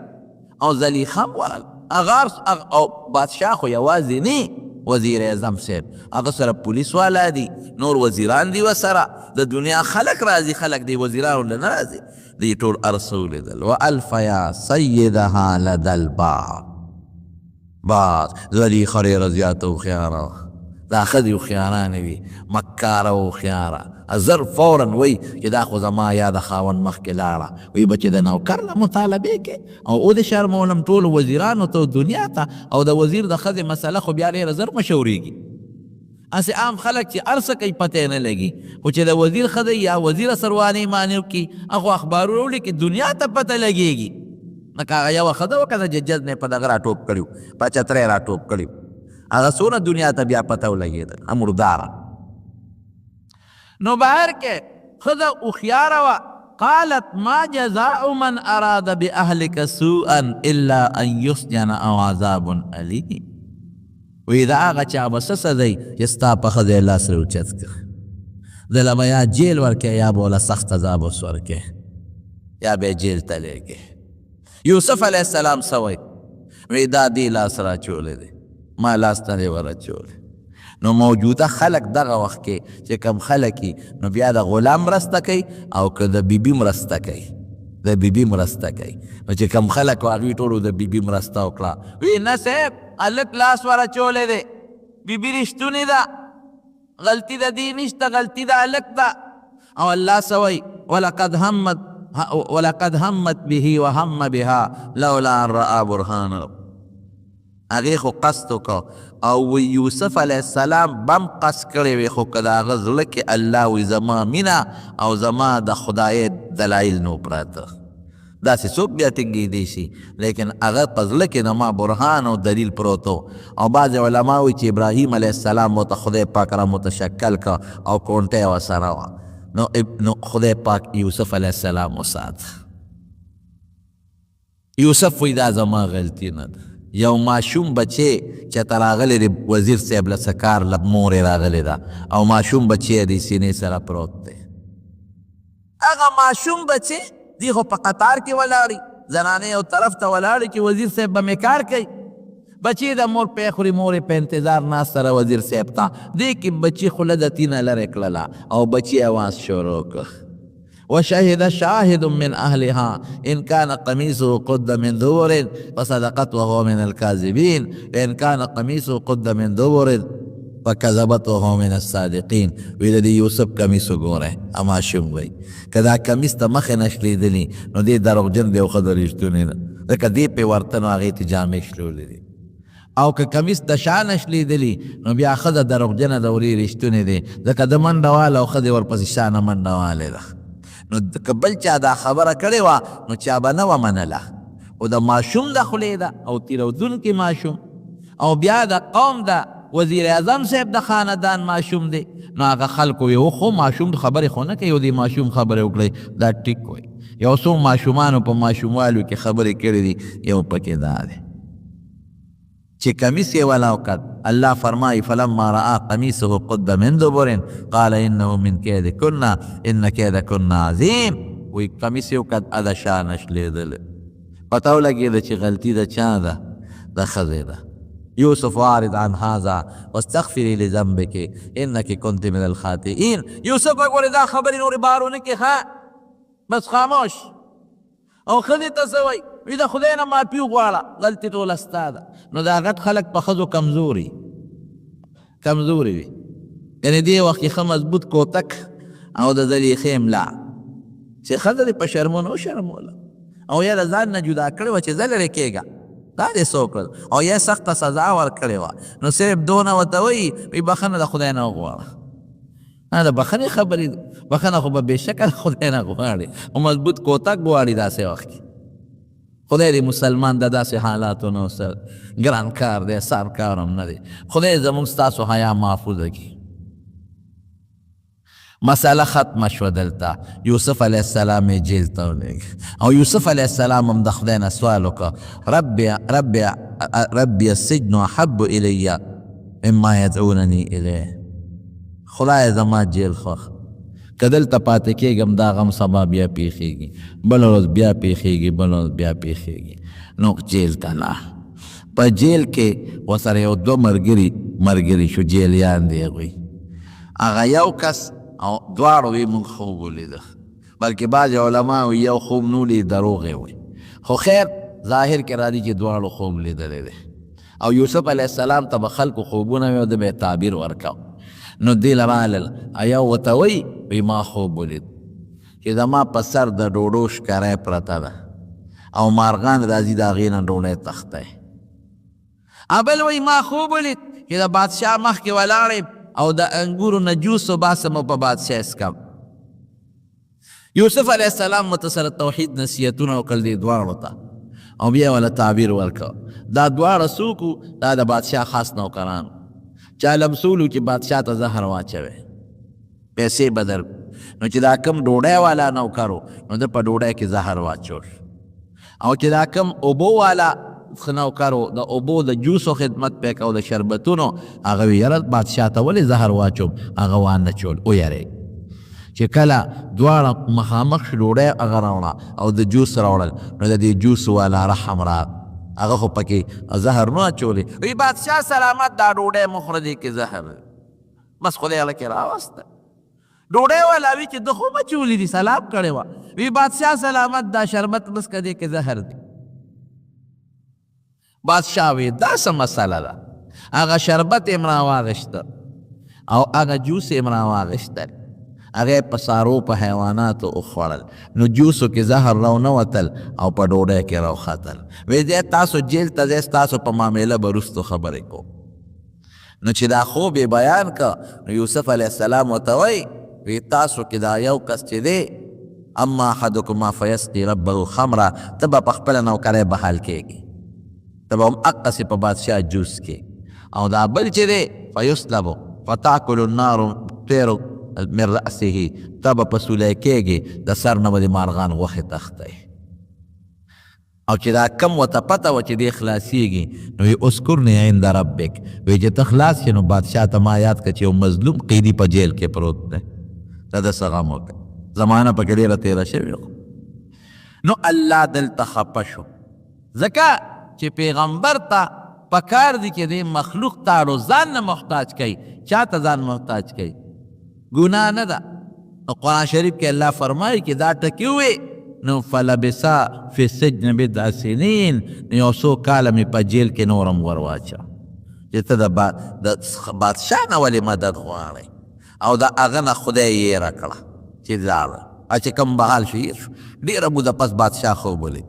او زلیخا هم ورغل. او بادشاه خو یوازې نه وزیر اعظم صاحب هغه سره پولیس والا دي نور وزیران دي ورسره د دنیا خلق راځي خلق دی وزیرانو له نه راځي دی ټول ارسو لیدل والف یا سیدها لدى الباب باز زلیخا ډېره زیاته هوښیاره دا ښځې هوښیارانې وي مکاره هوښیاره زر فورا وی چې دا خو زما یا د خاوند مخکې لاړه وی به چې د نوکر نه مطالبې کې او او د شرمولم ټولو وزیرانو ته دنیا ته او د وزیر د ښځې مسله خو بیا ډېره زر مشورېږي. هسې عام خلک چې هر څه کوي پته نه لګي خو چې د وزیر ښځه یا وزیره سروانې معنی وکړي هغه اخبارونه ولیکي دنیا ته پته لګېږي. لکه هغه یوه ښځه وکړه چې جج نه په دغه راټوپ کړي په چتری راټوپ کړي هغه څونه دنیا ته بیا پته ولګېدل مرداره. نو بهر کې ښځه هوښیاره وه قالت ما جزاء من اراد باهلك سوءا الا ان يسجن او عذاب الیم. وی دا هغه چا به څه سزا چې ستا په ښځې لاس راوچت کړه دله به یا جیل ورکې یا به وله سخت عذاب اوس ورکې یا به یې جیل ته لېږې. یوسف علیه السلام څه وی وی دا دې لاس راچولی دی ما لاس ته دې ورچولی. نو موجوده خلق دغه وخت کې چې کم خلقي نو بیا د غلام مرسته کوي او که د بیبي مرسته کوي د بیبي مرسته کوي. نو چې کم خلق هغوی ټولو د بیبي مرسته وکړه وی نه صاحب هلک لاس ورچولی دی بیبي رښتونې ده غلطي د دې نشته غلطي د هلک ده. او الله څه وایي ولقد همت به وهم بها لولا ان رأى برهان رب. هغې خو قصد وکړه او یوسف علیه السلام بم قصد کړی وی خو که د هغه زړه کې الله وی زما مینه او زما د خدای دلایل نو پراته داسې څوک بیا ټینګېدی شي لیکن هغه په زړه کې د ما برهان او دلیل پروت او بعضې علما وایي چې ابراهیم علیه السلام ورته خدای پاک را متشکل که او کونټه یې ورسره وه نو خدای پاک یوسف علیه السلام وسات. یوسف وی دا زما غلطي نه ده یو ماشوم بچې چې ته راغلی دی وزیر صاحب له څه کار له مورې راغلی ده او ماشوم بچې د سینې سره پروت دی. هغه ماشوم بچې دی خو په قطار کې ولاړي زنانې یو طرف ته ولاړې چې وزیر صاحب به مې کار کوي بچې د مور پې خوري مورې په انتظار ناست سره وزیر صاحب ته دې کې بچې خوله د تینه لرې کړله او بچې اواز شروع کړ وشهد شاهد من اهلها ان كان قميصه قد من دبر فصدقت وهو من الكاذبين وان كان قميصه قد من دبر فكذبت وهو من الصادقين. وی د یوسف کمیس وګوره ماشوم وی که دا کمیس ته مخې نه شلیدلي نو دې دروغجن دی او ښه رښتونې ده ځکه دې پې ورته نو هغې ته جامې شلولې دي او که کمیس د شا نه شلیدلي نو بیا ښځه دروغجنه ده ورې رښتونې دی ځکه د منډه واله او ښځې ورپسې شا نه منډه والې ده. نو که بل چا دا خبره کړې وه نو چا به نه وه منله او د ماشوم د خولې ده او تیرودونکي ماشوم او بیا د قوم د وزیر اعظم صاحب د خاندان ماشوم دی نو هغه خلکو وی خو ماشوم خبرې خو نه کوي او د ماشوم خبرې وکړئ دا ټیک وی. یو څو ماشومانو په ماشوموالو کې خبرې کړې دي یو پکې دا دی چې کمیس یې ولا وکړ الله فرمایي فلما رأى قميصه قد من دبر قال انه من كيدكن ان كيدكن عظيم. وی کمیس یې وکړ اده شا نه شلېدلی پته ولګېده چې غلطي د چا ده د ښځې ده. یوسف اعرض عن هذا واستغفري لذنبك انك كنت من الخاطئين. یوسف وګورې دا خبرې نورې بارونه کې ښه بس خاموش او ښځې ته څه وایي وی د خدای نه معافي وغواړه غلطي ټوله ستا ده. نو دا غټ خلک په ښځو کمزوري وي یعنې دې وخت کې ښه مضبوط کوتک او د زلیخې ملا چې ښځه دې په شرمونو وشرموله او یا د ځان نه جدا کړې وه چې زه لرې کېږه دا دې څه وکړل او یا سخته سزا ورکړې وه نو صرف دونه ورته وایي وایي بخښنه د خدای نه وغواړه نه د بخښنې خبرې دي بخښنه خو به بېشکه د خدای نه غواړي او مضبوط کوتک غواړي داسې وخت کې خدای دې مسلمان د داسې حالاتو نه سره ګران کار دی سر کار هم نه دی خدای زموږ ستاسو حیا محفوظه کړي مسئله ختمه شوه دلته یوسف علیه السلام یې جیل ته ولېږه او یوسف علیه السلام هم د خدای نه سوال وکړه ربي السجن احب الی مما یدعونني الیه خدای زما جیل خوښ که دلته پاتې کېږم دا غم سبا بیا پیښېږي بله ورځ بیا پیښېږي بله ورځ بیا پیښېږي نو جیل ته لاړ په جیل کې ورسره یو دوه ملګري شو جیلیان دی هغوی هغه یو کس او دواړو وی مونږ خوب ولیده بلکې بعضې علما وی یو خوب نه ولید دروغ یې وی خو خیر ظاهر کې راځي چې دواړو خوب لیدلی دی او یوسف علیه السلام ته به خلکو خوبونه وی او ده به یې تعبیر ورکاو نو دې له رالل یو ورته وی ما خوب ولید چې زما په سر د ډوډو ښکاری پرته ده او مارغان راځي د هغې نه ډوډۍ تختی بل وی ما خوب ولید چې د بادشاه مخکې ولاړې او د انګورو نه جوس وباسم او په بادشاه اسکم یوسف علیه السلام ورته سره توحید نصیحتونه وکړل دې دواړو ته او بیا وله تعبیر ورکړه دا دواړه څوک وو دا د بادشاه خاص نوکران چا لمسولو چې بادشاه ته زهر واچوي پیسې به در نو چې دا کم ډوډۍ والا نوکر و نو ده په ډوډۍ کې زهر واچول او چې دا کم اوبو والا نوکر و د اوبو د جوسو خدمت پې کو د شربتونو هغه وی یاره بادشاه ته ولې زهر واچوم هغه وانه چول ویرې چې کله دواړه مخامخ ډوډۍ هغه راوړه او د جوس راوړل نو د دې جوس والا رحم را هغه خو پکې زهر نه اچولی وی بادشاه سلامت دا ډوډۍ مخوره دې کې زهر بس خدای هغه کې راوسته ډوډۍ والا وی چې ده خو مچولی دي سلام کړی وه وی بادشاه سلامت دا شربت بس که دې کې زهر دی بادشاه وی دا څه مسله ده هغه شربت یې م راواغېسته او هغه جوس یې م راواغېستل هغه په څارو په حیواناتو وخوړل نو جوسو کې زهر راونوتل او په ډوډۍ کې راوختل وی دی تاسو جیل ته ځئ ستاسو په معامله به وروستو خبرې کوو نو چې دا خوب یې بیان که نو یوسف علیه السلام ورته وایي وی تاسو کې دا یو کس چې دی اما احدکما فیسقي ربه خمره ته به په خپله نوکری بحال کېږي ته به هم اقسې په بادشاه جوس کې او دا بل چې دی فیسلبو فتاکل النار طیر من رأسه ته به په سولی کېږي د سر نه به د مارغان غوښې تختی او چې دا کم ورته پته وه چې دی خلاصېږي نو وی اسکرنی عند ربک وی چې ته خلاص شې نو بادشاه ته ما یاد کړه چې یو مظلوم قیدي په جیل کې پروت دی ته د څه غم وکړه زمانه پکې ډېره تېره شوې نو الله دلته خفه شو ځکه چې پیغمبر ته پکار دی چې دی مخلوق تاړو ځان نه محتاج کوي چا ته ځان محتاج کوي ګناه نه ده نو قرآن شریف کې الله فرمایي چې دا ټکي ووې نو فلبسا فی السجن بضع سنین نو یو څو کاله مې په جیل کې نورم ور واچه چې ته د بادشاه نه ولې مدد غواړئ او د هغه نه خدای یې یېره کړه چې لاړه چې کوم بحال شو هېر شو ډېره موده پس بادشاه خوب ولید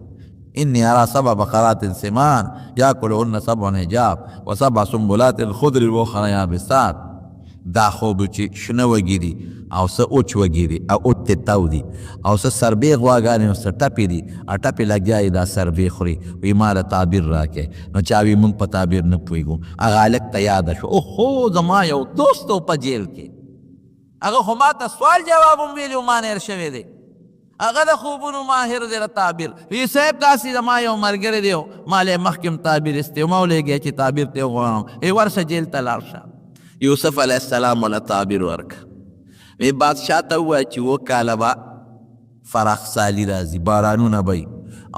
إني أرى سبع بقرات سمان يأكلهن سبع عجاف وسبع سنبلات خضر وأخرى يابسات دا خوب چې شنه وږي دي او څه اوچ وږي دي او اوچ تاو دي او څه سربې غواګانې او څه ټپې دي ټپې لګیا دا سربې خوري وی ما له تعبیر راکې نو چا وی موږ په تعبیر نه پوهېږو هغه هلک ته یاده شو اوهو زما یو دوست و په جیل کې هغه خو ما ته سوال جواب هم ویلي و ما نه هېر شوی دی هغه د خوبونو ماهر دی د تعبیر وی صاحب داسې زما یو ملګری دی ما له مخکې هم تعبیر ایستی ما ولېږی چې تعبیر ته یې وغواړم ای ورشه جیل ته لاړ شه یوسف علیه السلام وله تعبیر ورکړه وی بادشاه ته ووایه چې اووه کاله به فراخسالي راځي بارانونه به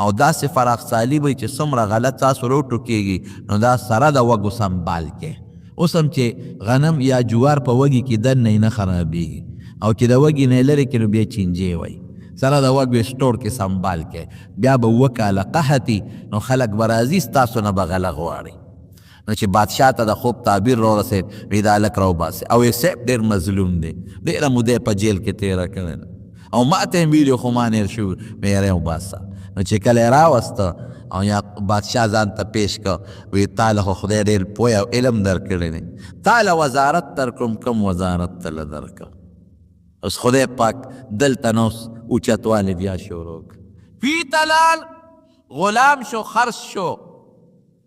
او داسې فراخسالي به چې څومره غلط تاسو راوټوکېږي نو دا سره د وږو سنبال کې اوس هم چې غنم یا جوار په وږي کې دننه یې نه خرابېږي او چې د وږي نه یې لرې کړي نو بیا چینجې وایي سره د وږو سټور کې سنبال کې بیا به اووه کاله قحطي نو خلک به راځي ستاسو نه به غله غواړي نو چې بادشاه ته د خوب تعبیر را رسید وی دا هلک راوباسئ او یې صاحب ډېر مظلوم دی ډېره موده یې په جیل کې تېره کړې ده او ما ته یې ویلي خو ما نیر شو وی یې راوباسه نو چې کله یې راوسته او یا بادشاه ځان ته پیش که وی تا له خو خدای ډېر پوی او علم درکړی دی تا له وزارت درکړم کم وزارت ته له درکړم اوس خدای پاک دلته نو اوچتوالی بیا شروع فی تلال غلام شو خرس شو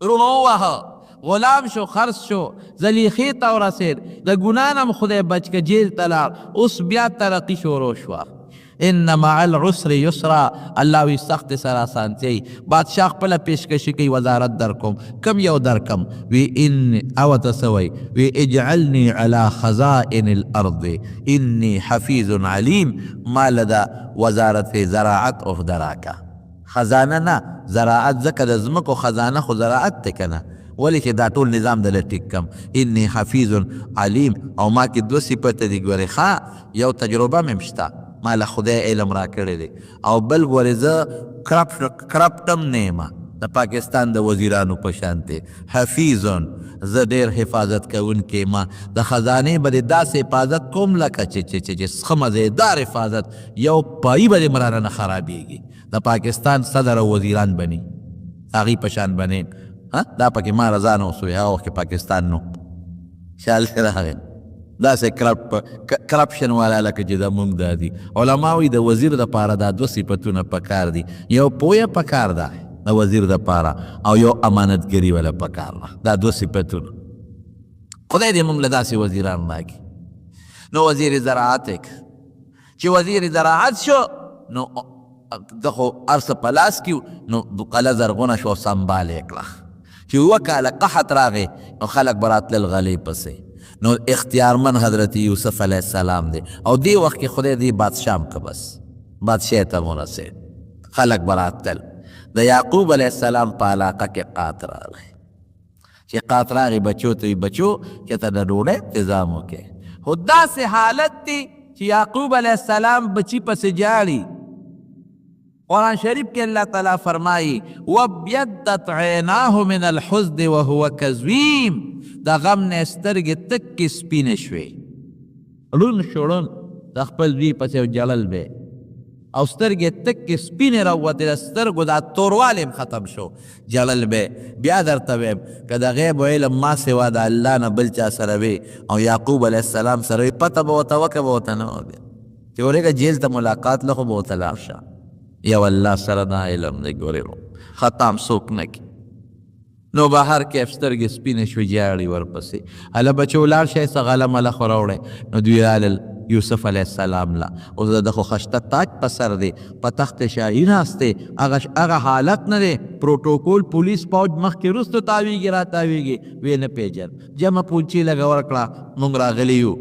رونو وهه غلام شو خرس شو زلیخې ته ورسېد د ګناه نه م خدای بچ که جیل ته لاړ اوس بیا ترقي شروع شوه ان مع العسر یسرا الله وی سخت سره اسانتیای بادشاه خپله پیشکشي کوي وزارت درکوم کم یو درکم وی ان او تسوی وی اجعلنی علی خزائن الارض انی حفیظ علیم ما لدا وزارت زراعت عهده راکه خزانه نه زراعت ځکه د ځمکو خزانه خو زراعت دی که نه ولی چې دا ټول نظام دله ټیک کم انی حفیظ علیم او ما کې دوه صفته دي ګورې ښه یو تجربه مې شته ما له خدای علم را کړی دی او بل ګورې زه کرپټم نه یم د پاکستان د وزیرانو په شانتې حفیظن زه ډېر حفاظت کوونکی ما د خزانې به دې داسې حفاظت کوم لکه چې ښه مزېدار حفاظت یو پایي به دې مرانه نه خرابېږي د پاکستان صدر او وزیران بني هغې په شان بني دا پکې ما رضا نه اوسوی هغه وخت کې پاکستان نو خیال دې راغی داسې کرپشن والا لکه چې زمونږ دا دي علما وایي د وزیر دپاره دا دوه صفتونه پکار دي یو پویه پکار ده د وزیر دپاره او یو امانتګري والا پکار ده دا دوه صفتونه خدای دې موږ له داسې وزیران راکړي نو وزیر زراعت چې وزیر زراعت شو نو د خو هر څه په لاس کې نو قلعه زرغونه شو سنبال یې کړه چې اووه کاله قحط راغی نو خلک به راتلل غلې پسې نو اختیارمن حضرت یوسف علیه السلام دی او دی وخت کې خدای دی بادشاه که بس بادشاه ته ورسېد خلک به راتلل د یعقوب علیه السلام په علاقه کې قات راغی چې قات راغی بچو ته وي بچو چې ته د ډوډۍ انتظام وکړې خو داسې حالت دی چې یعقوب علیه السلام بچي پسې جاړي قرآن شریف کې اللہ تعالیٰ فرمائی وَابْيَضَّتْ عَيْنَاهُ مِنَ الْحُزْنِ وَهُوَ كَظِيمٌ دا غم نه سترګې تکې سپینې شوې ړوند شو ړوند د خپل دوی پسې جړل به او سترګې تکې سپینې راووتې د سترګو دا توروالی هم ختم شو جړل به بیا درته ویم که د غیب و علم ما سوا د الله نه بل چا سره وي او یعقوب علیه السلام سره وي پته به ورته وکړه به ورته نه وبیا چې ورېږه جیل ته ملاقات له خو به ورته لاړ شه یو الله سره دا علم دی ګورې ختم څوک نه کي نو بهر کې سترګې سپینې شوې جاړي ورپسې هله بچو لاړ شئ څه غله مله خو راوړئ نو دوی رالل یوسف علیه السلام لا اوس د خو خشته تاج په سر دی په تخت شاهي ناست دی هغه حالت نه دی پروټوکول پولیس پوج مخکې وروستو تاویږي را تاویږي ویې نه پېژن جمع پونچي لږه ورکړه موږ راغلي یو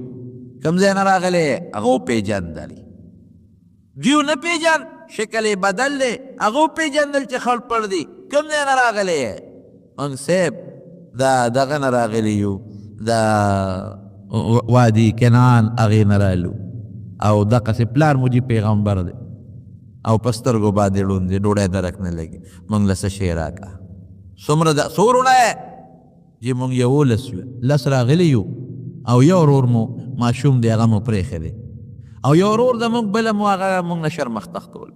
کوم ځای نه راغلی هغه وپېژندلي دیو نه پېژن شکل یې بدل دی هغه وپېژندل چې خړ پړ دی کوم ځای نه راغلی موږ صاحب دا دغه نه راغلي یو دا وادي کنعان هغې نه رالو او دقسې پلار مو جي پیغمبر دی او په سترګو باندې ړوند دی ډوډۍ درک نه لګي موږ له څه شی راکړه څومره څو وروڼه یې چې موږ یولس یو لس راغلي یو او یو ورور مو ماشوم دی هغه مو پرېښی دی او یو ورور زموږ بله مو هغه موږ نه شرمښته کول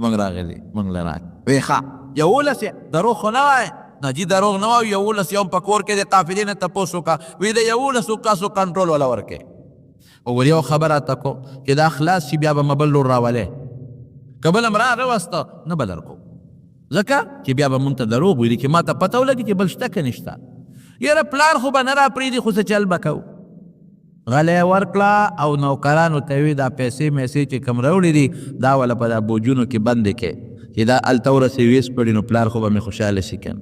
موږ راغلي موږ له راک وی ښه یولس یې دروغ خو نه وایه نه جي دروغ نه وایو یولس یو په کور کې د قافلې نه تپوس وکړه وی د یولسو کسو کنټرول وله ورکړې او ور یو خبره ته کوم چې دا خلاص شي بیا به م بل لور راولې که بل م راوسته نه به درکو ځکه چې بیا به مونږ ته دروغ ویلي چې ما ته پته ولګي چې بل شته که نشته یاره پلان خو به نه راپرېږدي خو څه چل به کوو غلی ورکړه او نوکرانو ته وي دا پیسې میسې چې کم راوړي دي دا وله په دا بوجونو کې بندې کې چې دا هلته ورسې ویس پړي نو پلار خو به مې خوشحاله شي که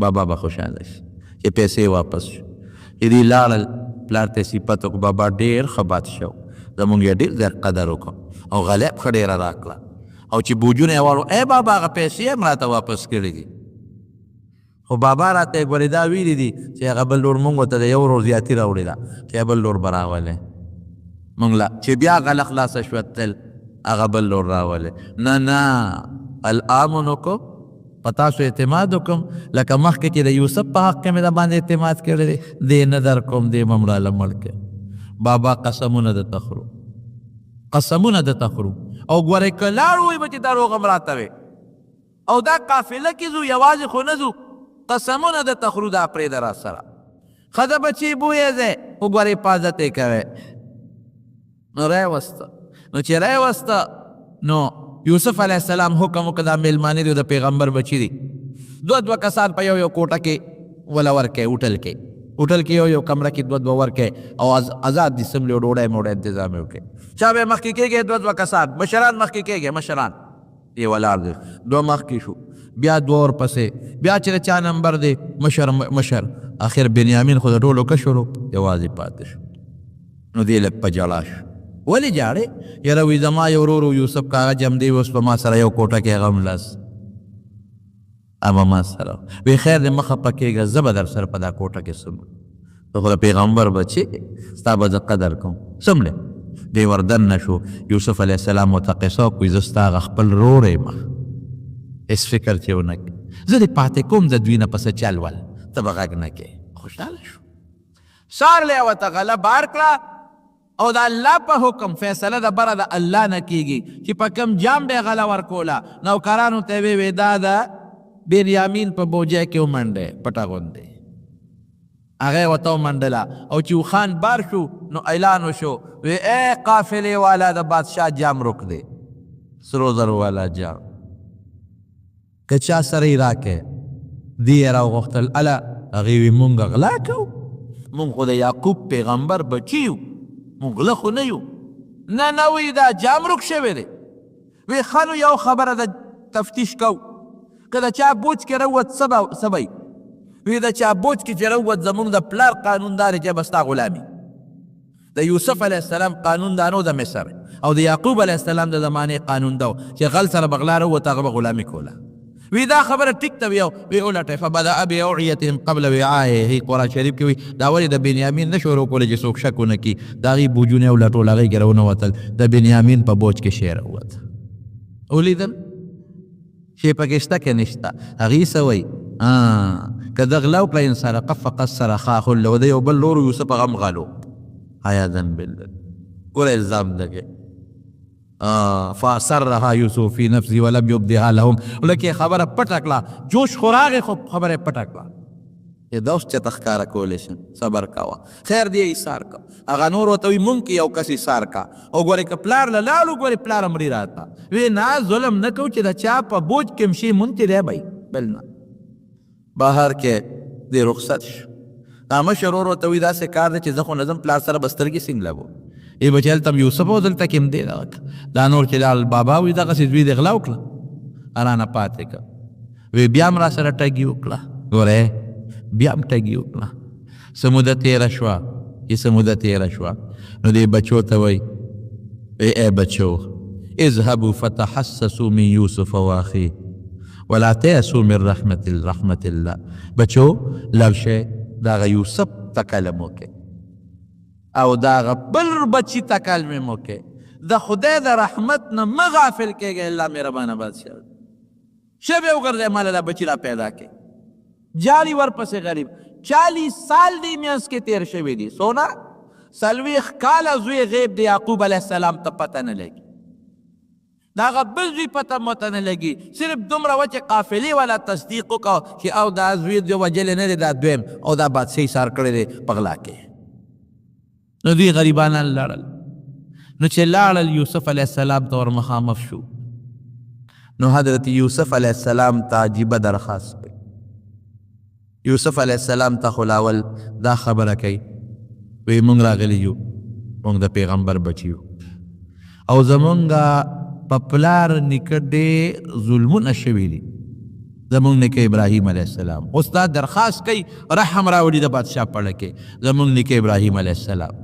بابا به خوشحاله شي چې پیسې واپس شو چې دوی لاړل پلار ته صفت وکړو بابا ډېر ښه بادشاه و زمونږ یې ډېر زیات قدر وکړو او غلیب ښه ډېره راکړه او چې بوجونه یې واړو ای بابا هغه پیسې هم راته واپس کړي دي خو بابا راته یې ګورې دا ویلي دي چې هغه بل لور مونږ ورته د یو ورور زیاتي راوړې ده چې بل لور به راولې مونږ لا چې بیا غله خلاصه شوه تل هغه بل لور راولې نه الامن کو په تاسو اعتماد وکم لکه مخکې چې د یوسف په حق کې مې د باندې اعتماد کړی دی دې نه در کوم دې به مړاله مړ کړې بابا قسمونه درته خورو قسمونه درته خورو او ګورئ که لاړ وی به چې دروغ هم راته وی او دا قافله کې ځو یوازې خو نه ځو قسمونه درته خورو دا پرېږده را سره ښه د بچې بویې ځای وګورئ حفاظت یې کوئ نو راوسته نو چې راوسته نو یوسف علیه السلام حکم وکړه دا میلمانه دی د پیغمبر بچي دي دوه کسان په یو کوټه کې وله ورکئ هوټل کې یو کمره کې دوه ورکئ او آزاد دي سملې او ډوډۍ موډۍ انتظام یې وکړئ چا به مخکې کېږي دوه کسان مشران مخکې کېږي مشران یې ولاړ دي دوه مخکې شو بیا دوه ورپسې بیا چې چا نمبر دی مشر آخر بنیامین خو د ټولو کشر یوازې پاتې شو نو دی لږ په ژړا شو ولې جاړې یاره وی زما یو ورور یوسف کاغه جم دی اوس په ما سره یو کوټه کې هغه هم لاس اما ما سره وی خیر د مخه پکېږه زه به در سره په دا کوټه کې څومره ته خو د پیغمبر بچې ستا به زه قدر کوم څومره دی وردن نه شو یوسف علیه السلام ورته قصه وکړي زه ستا هغه خپل ورور یم هېڅ فکر چې ونه کړې زه دې پاتې کوم د دوی نه پسه چل ول ته به غږ نه کوې خوشحاله شو سار لی ورته غله بار کړه او د الله په حکم فیصله د بره د الله نه کیږي چې په کوم جام به غله ورکوله نوکرانو ته یې وې دا د بنیامین په بوجه کې ومنډې پټه غوندې هغه یې ورته ومنډله او چې خان بار شو نو اعلان وشو وی ای قافلې والا د بادشاه جام روک دی سرو زرو والا جام که چا سره یې راکې دی یې راوغوښتل اله هغې وی مونږ غلا کوو مونږ خو د یعقوب پیغمبر بچي یو مونږ غله خو نه یو نه وی دا جام روک شوی دی وی ښه نو یو خبره د تفتیش کو که د چا بوج کې روت څه به وی د چا بوج کې چې روت زمونږ د پلار قانون دا دی چې به ستا غلامي د یوسف علیه السلام قانون دا نو د مصر او د یعقوب علیه السلام د زمانې قانون دا چې غل سره به غلا روت هغه به غلامي کوله وی دا خبره ټیک ته وی ولټئ فبدأ بأوعیتهم قبل وعایه قرآن شریف کې وی دا ولې د بنیامین نه شروع کولی چې څوک شک ونه کړي د هغې بوجونه یې ولټول هغې کې راونوتل د بنیامین په بوج کې شی راووت ولیدل شی پکې شته که نشته هغې څه وایي که د غلا وکړه ان سرقه فقد سرق اخ له د یو بل لور یوسف هغه هم غلو عیاذا بالله ګوره الزام لګې فاصرها یوسف فی نفسه ولم یبدها لهم ولکه خبره پټه کړه جوش خو راغې خو خبره پټه کړه دا اوس چېرته ښکاره کولی شم صبر کوه خیر دی ایثار کا هغه نور ورته وي مونږ کې یو کس ایثار کا او ګورې که پلار له لاړو ګورې پلار مري راته وی نه ظلم نه کوو چې د چا په بوج کې هم شي مونږ دی بی بل نه بهر کې دی رخصت شو دا مشر ورور ورته وي داسې کار دی چې زه خو نظم پلار سره به سترګې سینګ لګو ای بچی هلته یوسف او دلته کې هم دی دا نور چې دا بابا وي دغسې دوی د غلا وکړه رانه پاتې که وی بیا هم را سره ټګي وکړه ګورې بیا هم ټګي وکړه څه موده تېره شوه څه موده تېره شوه نو دې بچو ته وایي ای بچو اذهبوا فتحسسوا من یوسف واخیه ولا تیأسوا من رحمت الله بچو لاړ شئ د هغه یوسف تکلم وکړئ او دا هغه بل بچي تکلم وکړئ د خدای د رحمت نه مه غافل کېږئ الله مهربانه بادشاه شب یې وګرځئ ماله دا بچي را پیدا کړئ جالي ورپسې غریب 40 سال دی میانس کې تیر شوي دي سونا 40 کاله زوی غیب د یعقوب علیه السلام ته پته نه لګي دا هغه بل زوی پته مته نه لګي صرف دومره وه چې قافلې والا تصدیق وکړه چې او دا زوی د وجلې نه دی دا دویم او دا بادشاهي سار کړی دی په غلا کې نو دوی غریبانان لاړل نو چې لاړل یوسف علیه السلام ته ور مخامخ شو نو حضرت یوسف علیه السلام ته عجیبه درخواست کوي یوسف علیه السلام ته خو لاول دا خبره کوي وی مونږ راغلی یو مونږ د پیغمبر بچي یو او زمونږ په پلار نیکه ډېر ظلمونه شوي دي زمونږ نیکه ابراهیم علیه السلام اوس دا درخواست کوي رحم راوړي د بادشاه پړه کې زمونږ نیکه ابراهیم علیه السلام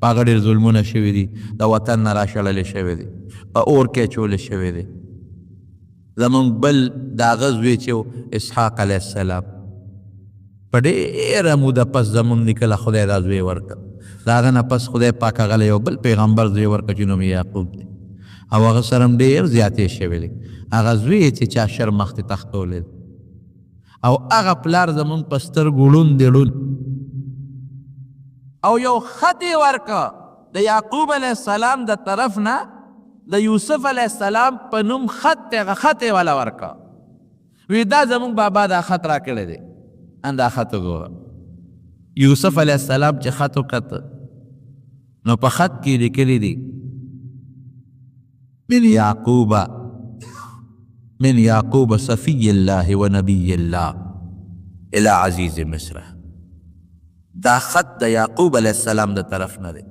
په هغه ډېر ظلمونه شوي دي د وطن نه راشړلې شوي دي په اور کې اچولې شوي دي زمونږ بل د هغه زوی چې اسحاق علیه السلام په ډېره موده پس زمونږ نیکه له خدای دا زوی ورکړ د هغه نه پس خدای پاک هغه له یو بل پیغمبر زوی ورکړ چې نوم یې یعقوب دی او هغه سره هم ډېر زیاتې شوې دي. هغه زوی یې چې چا شر مخ ته تختولی او هغه پلار زمونږ په سترګو ړوند دی ړوند. او یو خط یې ورکه د یعقوب علیه السلام د طرف نه د یوسف علیه السلام په نوم خط یې والا ورکه. وی دا زمونږ بابا دا خط را کړی دی. دا خط وګوره. یوسف علیه السلام چې خط وکته نو په خط کې لیکلی دي من یعقوب صفی الله و نبی الله الى عزیز مصر. دا خط د یعقوب علیه السلام د طرف نه دی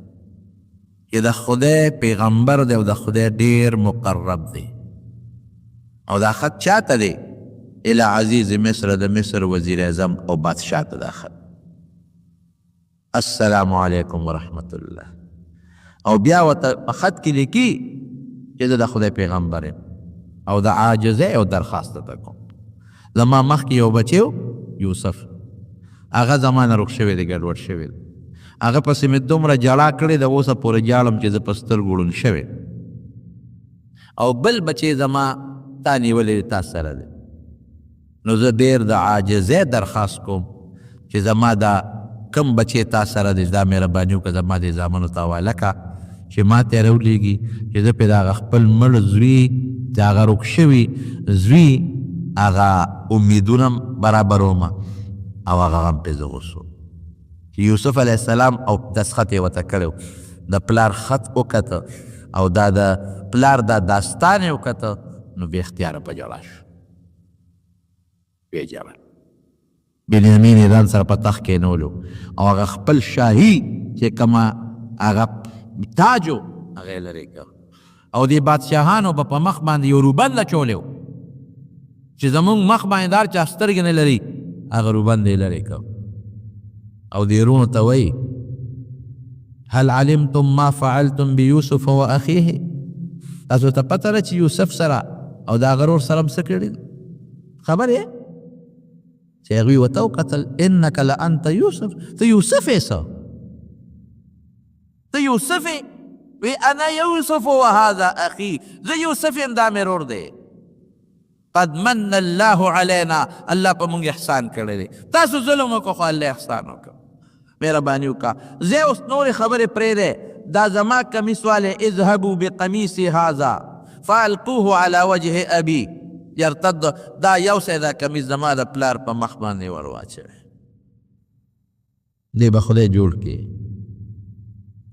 چې د خدای پیغمبر دی او د خدای ډیر مقرب دی. او دا خط چاته دی؟ الى عزیز مصر، د مصر وزیر اعظم او بادشاہ ته دا خط. السلام علیکم ورحمت الله. او بیا ورته په خط کې لیکي چې زه د خدای پیغمبر یم او د عاجزۍ او درخواست ته کوم. زما مخکې یو بچی و یوسف، هغه زما نه روغ شوی دی، ګډوډ شوی دی. هغه پسې مې دومره جړا کړې ده اوسه پورې جاړم چې زه په سترګو ړوند شوی. او بل بچی زما تا نیولی دی، تا سره دی. نو زه ډېر د عاجزۍ درخواست کوم چې زما دا کم بچی تا سره دی، دا مهرباني وکړه زما دې زامنو ته حواله کړه چې ما ته یې راولېږي چې زه پرې د هغه خپل مړ زوی د هغه روغ شوي زوی هغه امیدونه برابروم او هغه غم پرې زه غوڅوم. چې یوسف علیه السلام او دستخط یې ورته کړی د پلار خط وکته او دا د پلار دا داستان یې وکته نو بې اختیاره په ژړا شو. ویې ژړل. بنیامین یې ځان سره په تخت کېنولو او هغه خپل شاهي چې کومه هغه تاج و هغه یې لرې کړ او دې بادشاهانو به په مخ باندې یو روبند اچولی و چې زمونږ مخ باندې دار چا سترګې نه لري هغه روبند یې لرې کړ. او دې وروڼو ته وایي هل علمتم ما فعلتم بیوسف و اخیه؟ تاسو ته پته ده چې یوسف سره او د هغه ورور سره هم څه کړي؟ خبر یې؟ چې هغوی ورته وکتل انک لانت یوسف، ته یوسف یې څه؟ ته یوسف یې؟ وی انا یوسف و هذا اخی، زه یوسف یم دا مې ورور دی. قد من الله علینا، الله په موږ احسان کړی دی. تاسو ظلم وکړو خو الله احسان وکړو، مهرباني وکړه. زه اوس نورې خبرې پرېږدی، دا زما کمیس والی اذهبوا بقمیصي هذا فالقوه على وجه ابي یرتد، دا یو سی دا کمیس زما د پلار په مخ باندې ور واچوئ. دی به خدای جوړ کړي.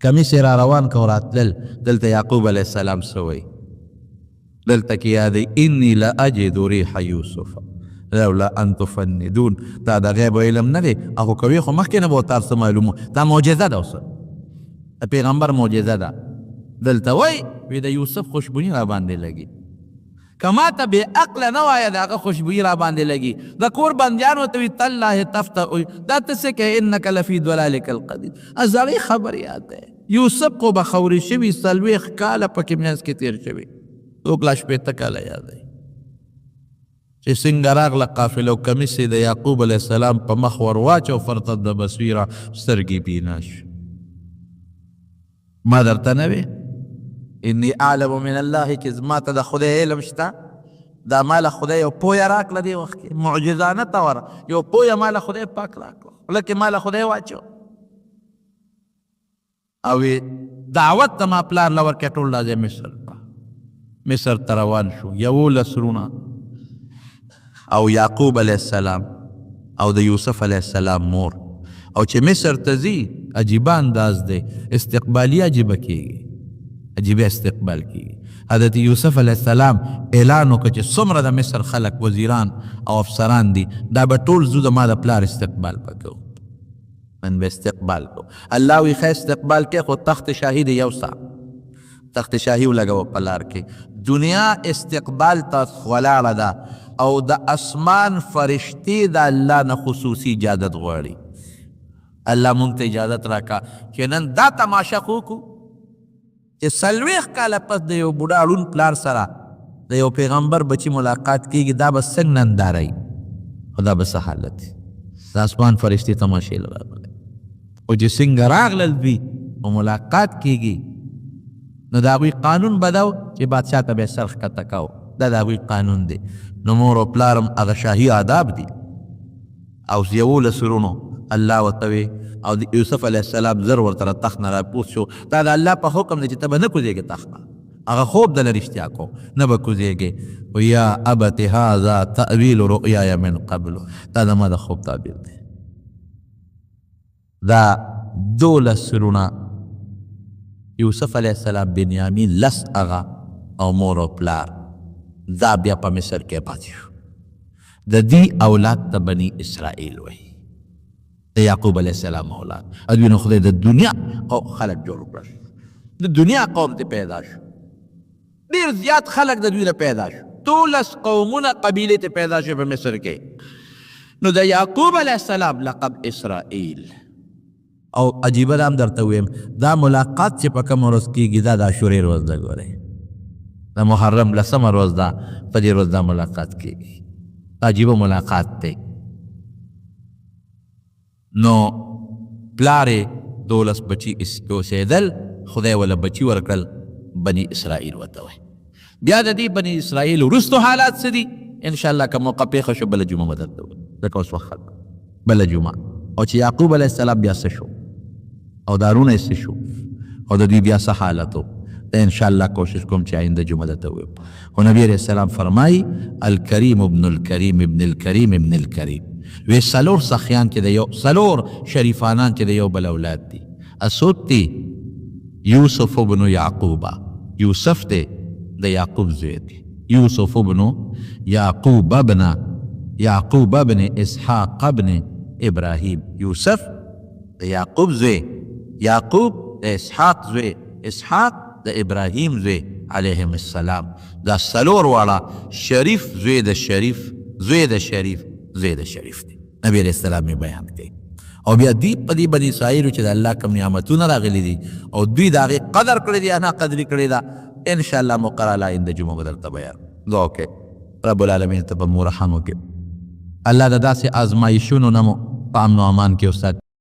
کمیس یې را روان که راتلل، دلته یعقوب علیه السلام څه وایي؟ دلته کې یادی انی لاجد ریح یوسف لولا ان تفندون. دا د غیب علم نه دی، هغه کوي خو مخکې نه به ورته هر څه معلومو. دا معجزه ده، اوس د پیغمبر معجزه ده. دلته وایي وی د یوسف خوشبویي را باندې لګي. که ما ته بې عقله نه وایه د هغه خوشبویي را باندې لګي. د کور بندیانو ته وي تالله تفتح، دا ته څه کوې؟ انک لفی ضلالک القدیم. زړې خبر یاد دی. یوسف خو به خوري شوي 40 کاله پکې منځ کې تېر شوي، 2 کاله یاد دی چې څنګه راغله قافله او کمیس یې د یعقوب علیه السلام په مخ ور واچو، فرتد بصیره، سترګې بینا شو. ما درته نه وې انی اعلم من الله چې زما ته د خدای علم شته؟ دا ما له خدای یو پویه راکړه دې وخت کې، معجزانه طوره یو پویه ما له خدای پاک راکړه، لکه ما له خدای واچو. او دعوت ته ما پلار له ورکړې ټول راځي مصر ته روان شو. 11 وروڼه او یعقوب علیه السلام او د یوسف علیه السلام مور. او چې مصر ته ځي عجیبه انداز دی، استقبالي عجیبه کېږي، عجیبه استقبال کېږي. حضرت یوسف علیه السلام اعلان وکړه چې څومره د مصر خلک وزیران او افسران دي دا به ټول زو د ما د پلار استقبال پکو، من به استقبال کو. الله وی ښه استقبال کې خو تخت شاهي دی، یو سا تخت شاهي ولګوه په لار کې. دنیا استقبال ته ولاړه ده او د اسمان فرشتې د الله نه خصوصي اجازت غواړي. الله مونږ ته اجازت راکړه چې نن دا تماشه وکړو چې 40 کاله پس د یو بوډا ړوند پلار سره د یو پیغمبر بچی ملاقات کېږي. دا به څنګه ننداره وي او دا به څه حالت وي؟ د اسمان فرشتې تماشې له راغلې او چې څنګه راغلل دوی او ملاقات کېږي، نو د هغوی قانون به دا و چې چې بادشاه ته به سر ښکته کاو، دا د هغوی قانون دی. نو مور او پلارم هغه شاهي آداب دي. او 11 ورونو الله ورته وی او د یوسف علیه السلام زر ورته تخت نه راپوس شو. دا د الله په حکم دی چې ته به نه کوزېږې تخت نه. هغه خوب دله رښتیا کو، نه به کوزېږې. و یا ابت هذا تأویل رؤیای من قبل، دا زما د خوب تعبیر دی. دا 12 ورونه یوسف علیه السلام، بنیامین، لس هغه او مور او پلار، دا بیا په مصر کې پاتې شو. د دې اولاد ته بني اسرائیل وایي، د یعقوب علیه السلام اولاد. ادوی نو خدای د دنیا خلک جوړ کړل، د دنیا قوم ته پیدا شو. ډېر زیات خلک د دوی نه پیدا شو، 12 قومونه قبیلې ته پیدا شو په مصر کې. نو د یعقوب علیه السلام لقب اسرائیل. او عجیبه دا هم درته ویم، دا ملاقات چې په کومه ورځ کېږي دا د عاشورې ورځ ده. ګورئ د محرم 10مه ورځ ده، په دې ورځ دا ملاقات کېږي. عجیبه ملاقات دی. نو پلارې 12 بچي اوسېدل، خدای وله بچي ورکړل، بني اسرائیل ورته وایي. بیا د دې بني اسرائیل وروستو حالات څه دي انشاءالله که موقع پېښه شو بله جمعه به درته ووایم، ځکه اوس وخت بله جمعه. او چې یعقوب علیه السلام بیا څه شو او دارونه یې څه شو او د دوی بیا څه حالت و، انشاءالله کوشش کوم چې آینده جمعه درته ووایم. خو نبی علیه السلام فرمایي الکریم ابن الکریم ابن الکریم ابن الکریم. وی 4 سخیان چې د یو 4 شریفانان چې د یو بل اولاد دي. اسود دی یوسف ابن یعقوبه، یوسف دی د یعقوب زوی دی. یوسف ابن یعقوب ابن اسحاق ابن ابراهیم. یوسف د یعقوب زوی، یعقوب د اسحاق زوی، اسحاق د ابراهیم زوی علیهم السلام. دا 4 واړه شریف زوی د شریف زوی د شریف زوی د شریف دی. نبی علیہ السلام یې بیان کوي. او بیا دوی په دې بني اسرائیلو چې د الله کوم نعمتونه راغلي دي او دوی د هغې قدر کړی دی، انا قدري کړې ده، انشاءالله مقرره آینده جمعه به درته بیان. دعا وکړئ رب العالمین ته به مو رحم وکړي. الله د داسې ازمایښونو نه مو په امن و امان کې وساتي.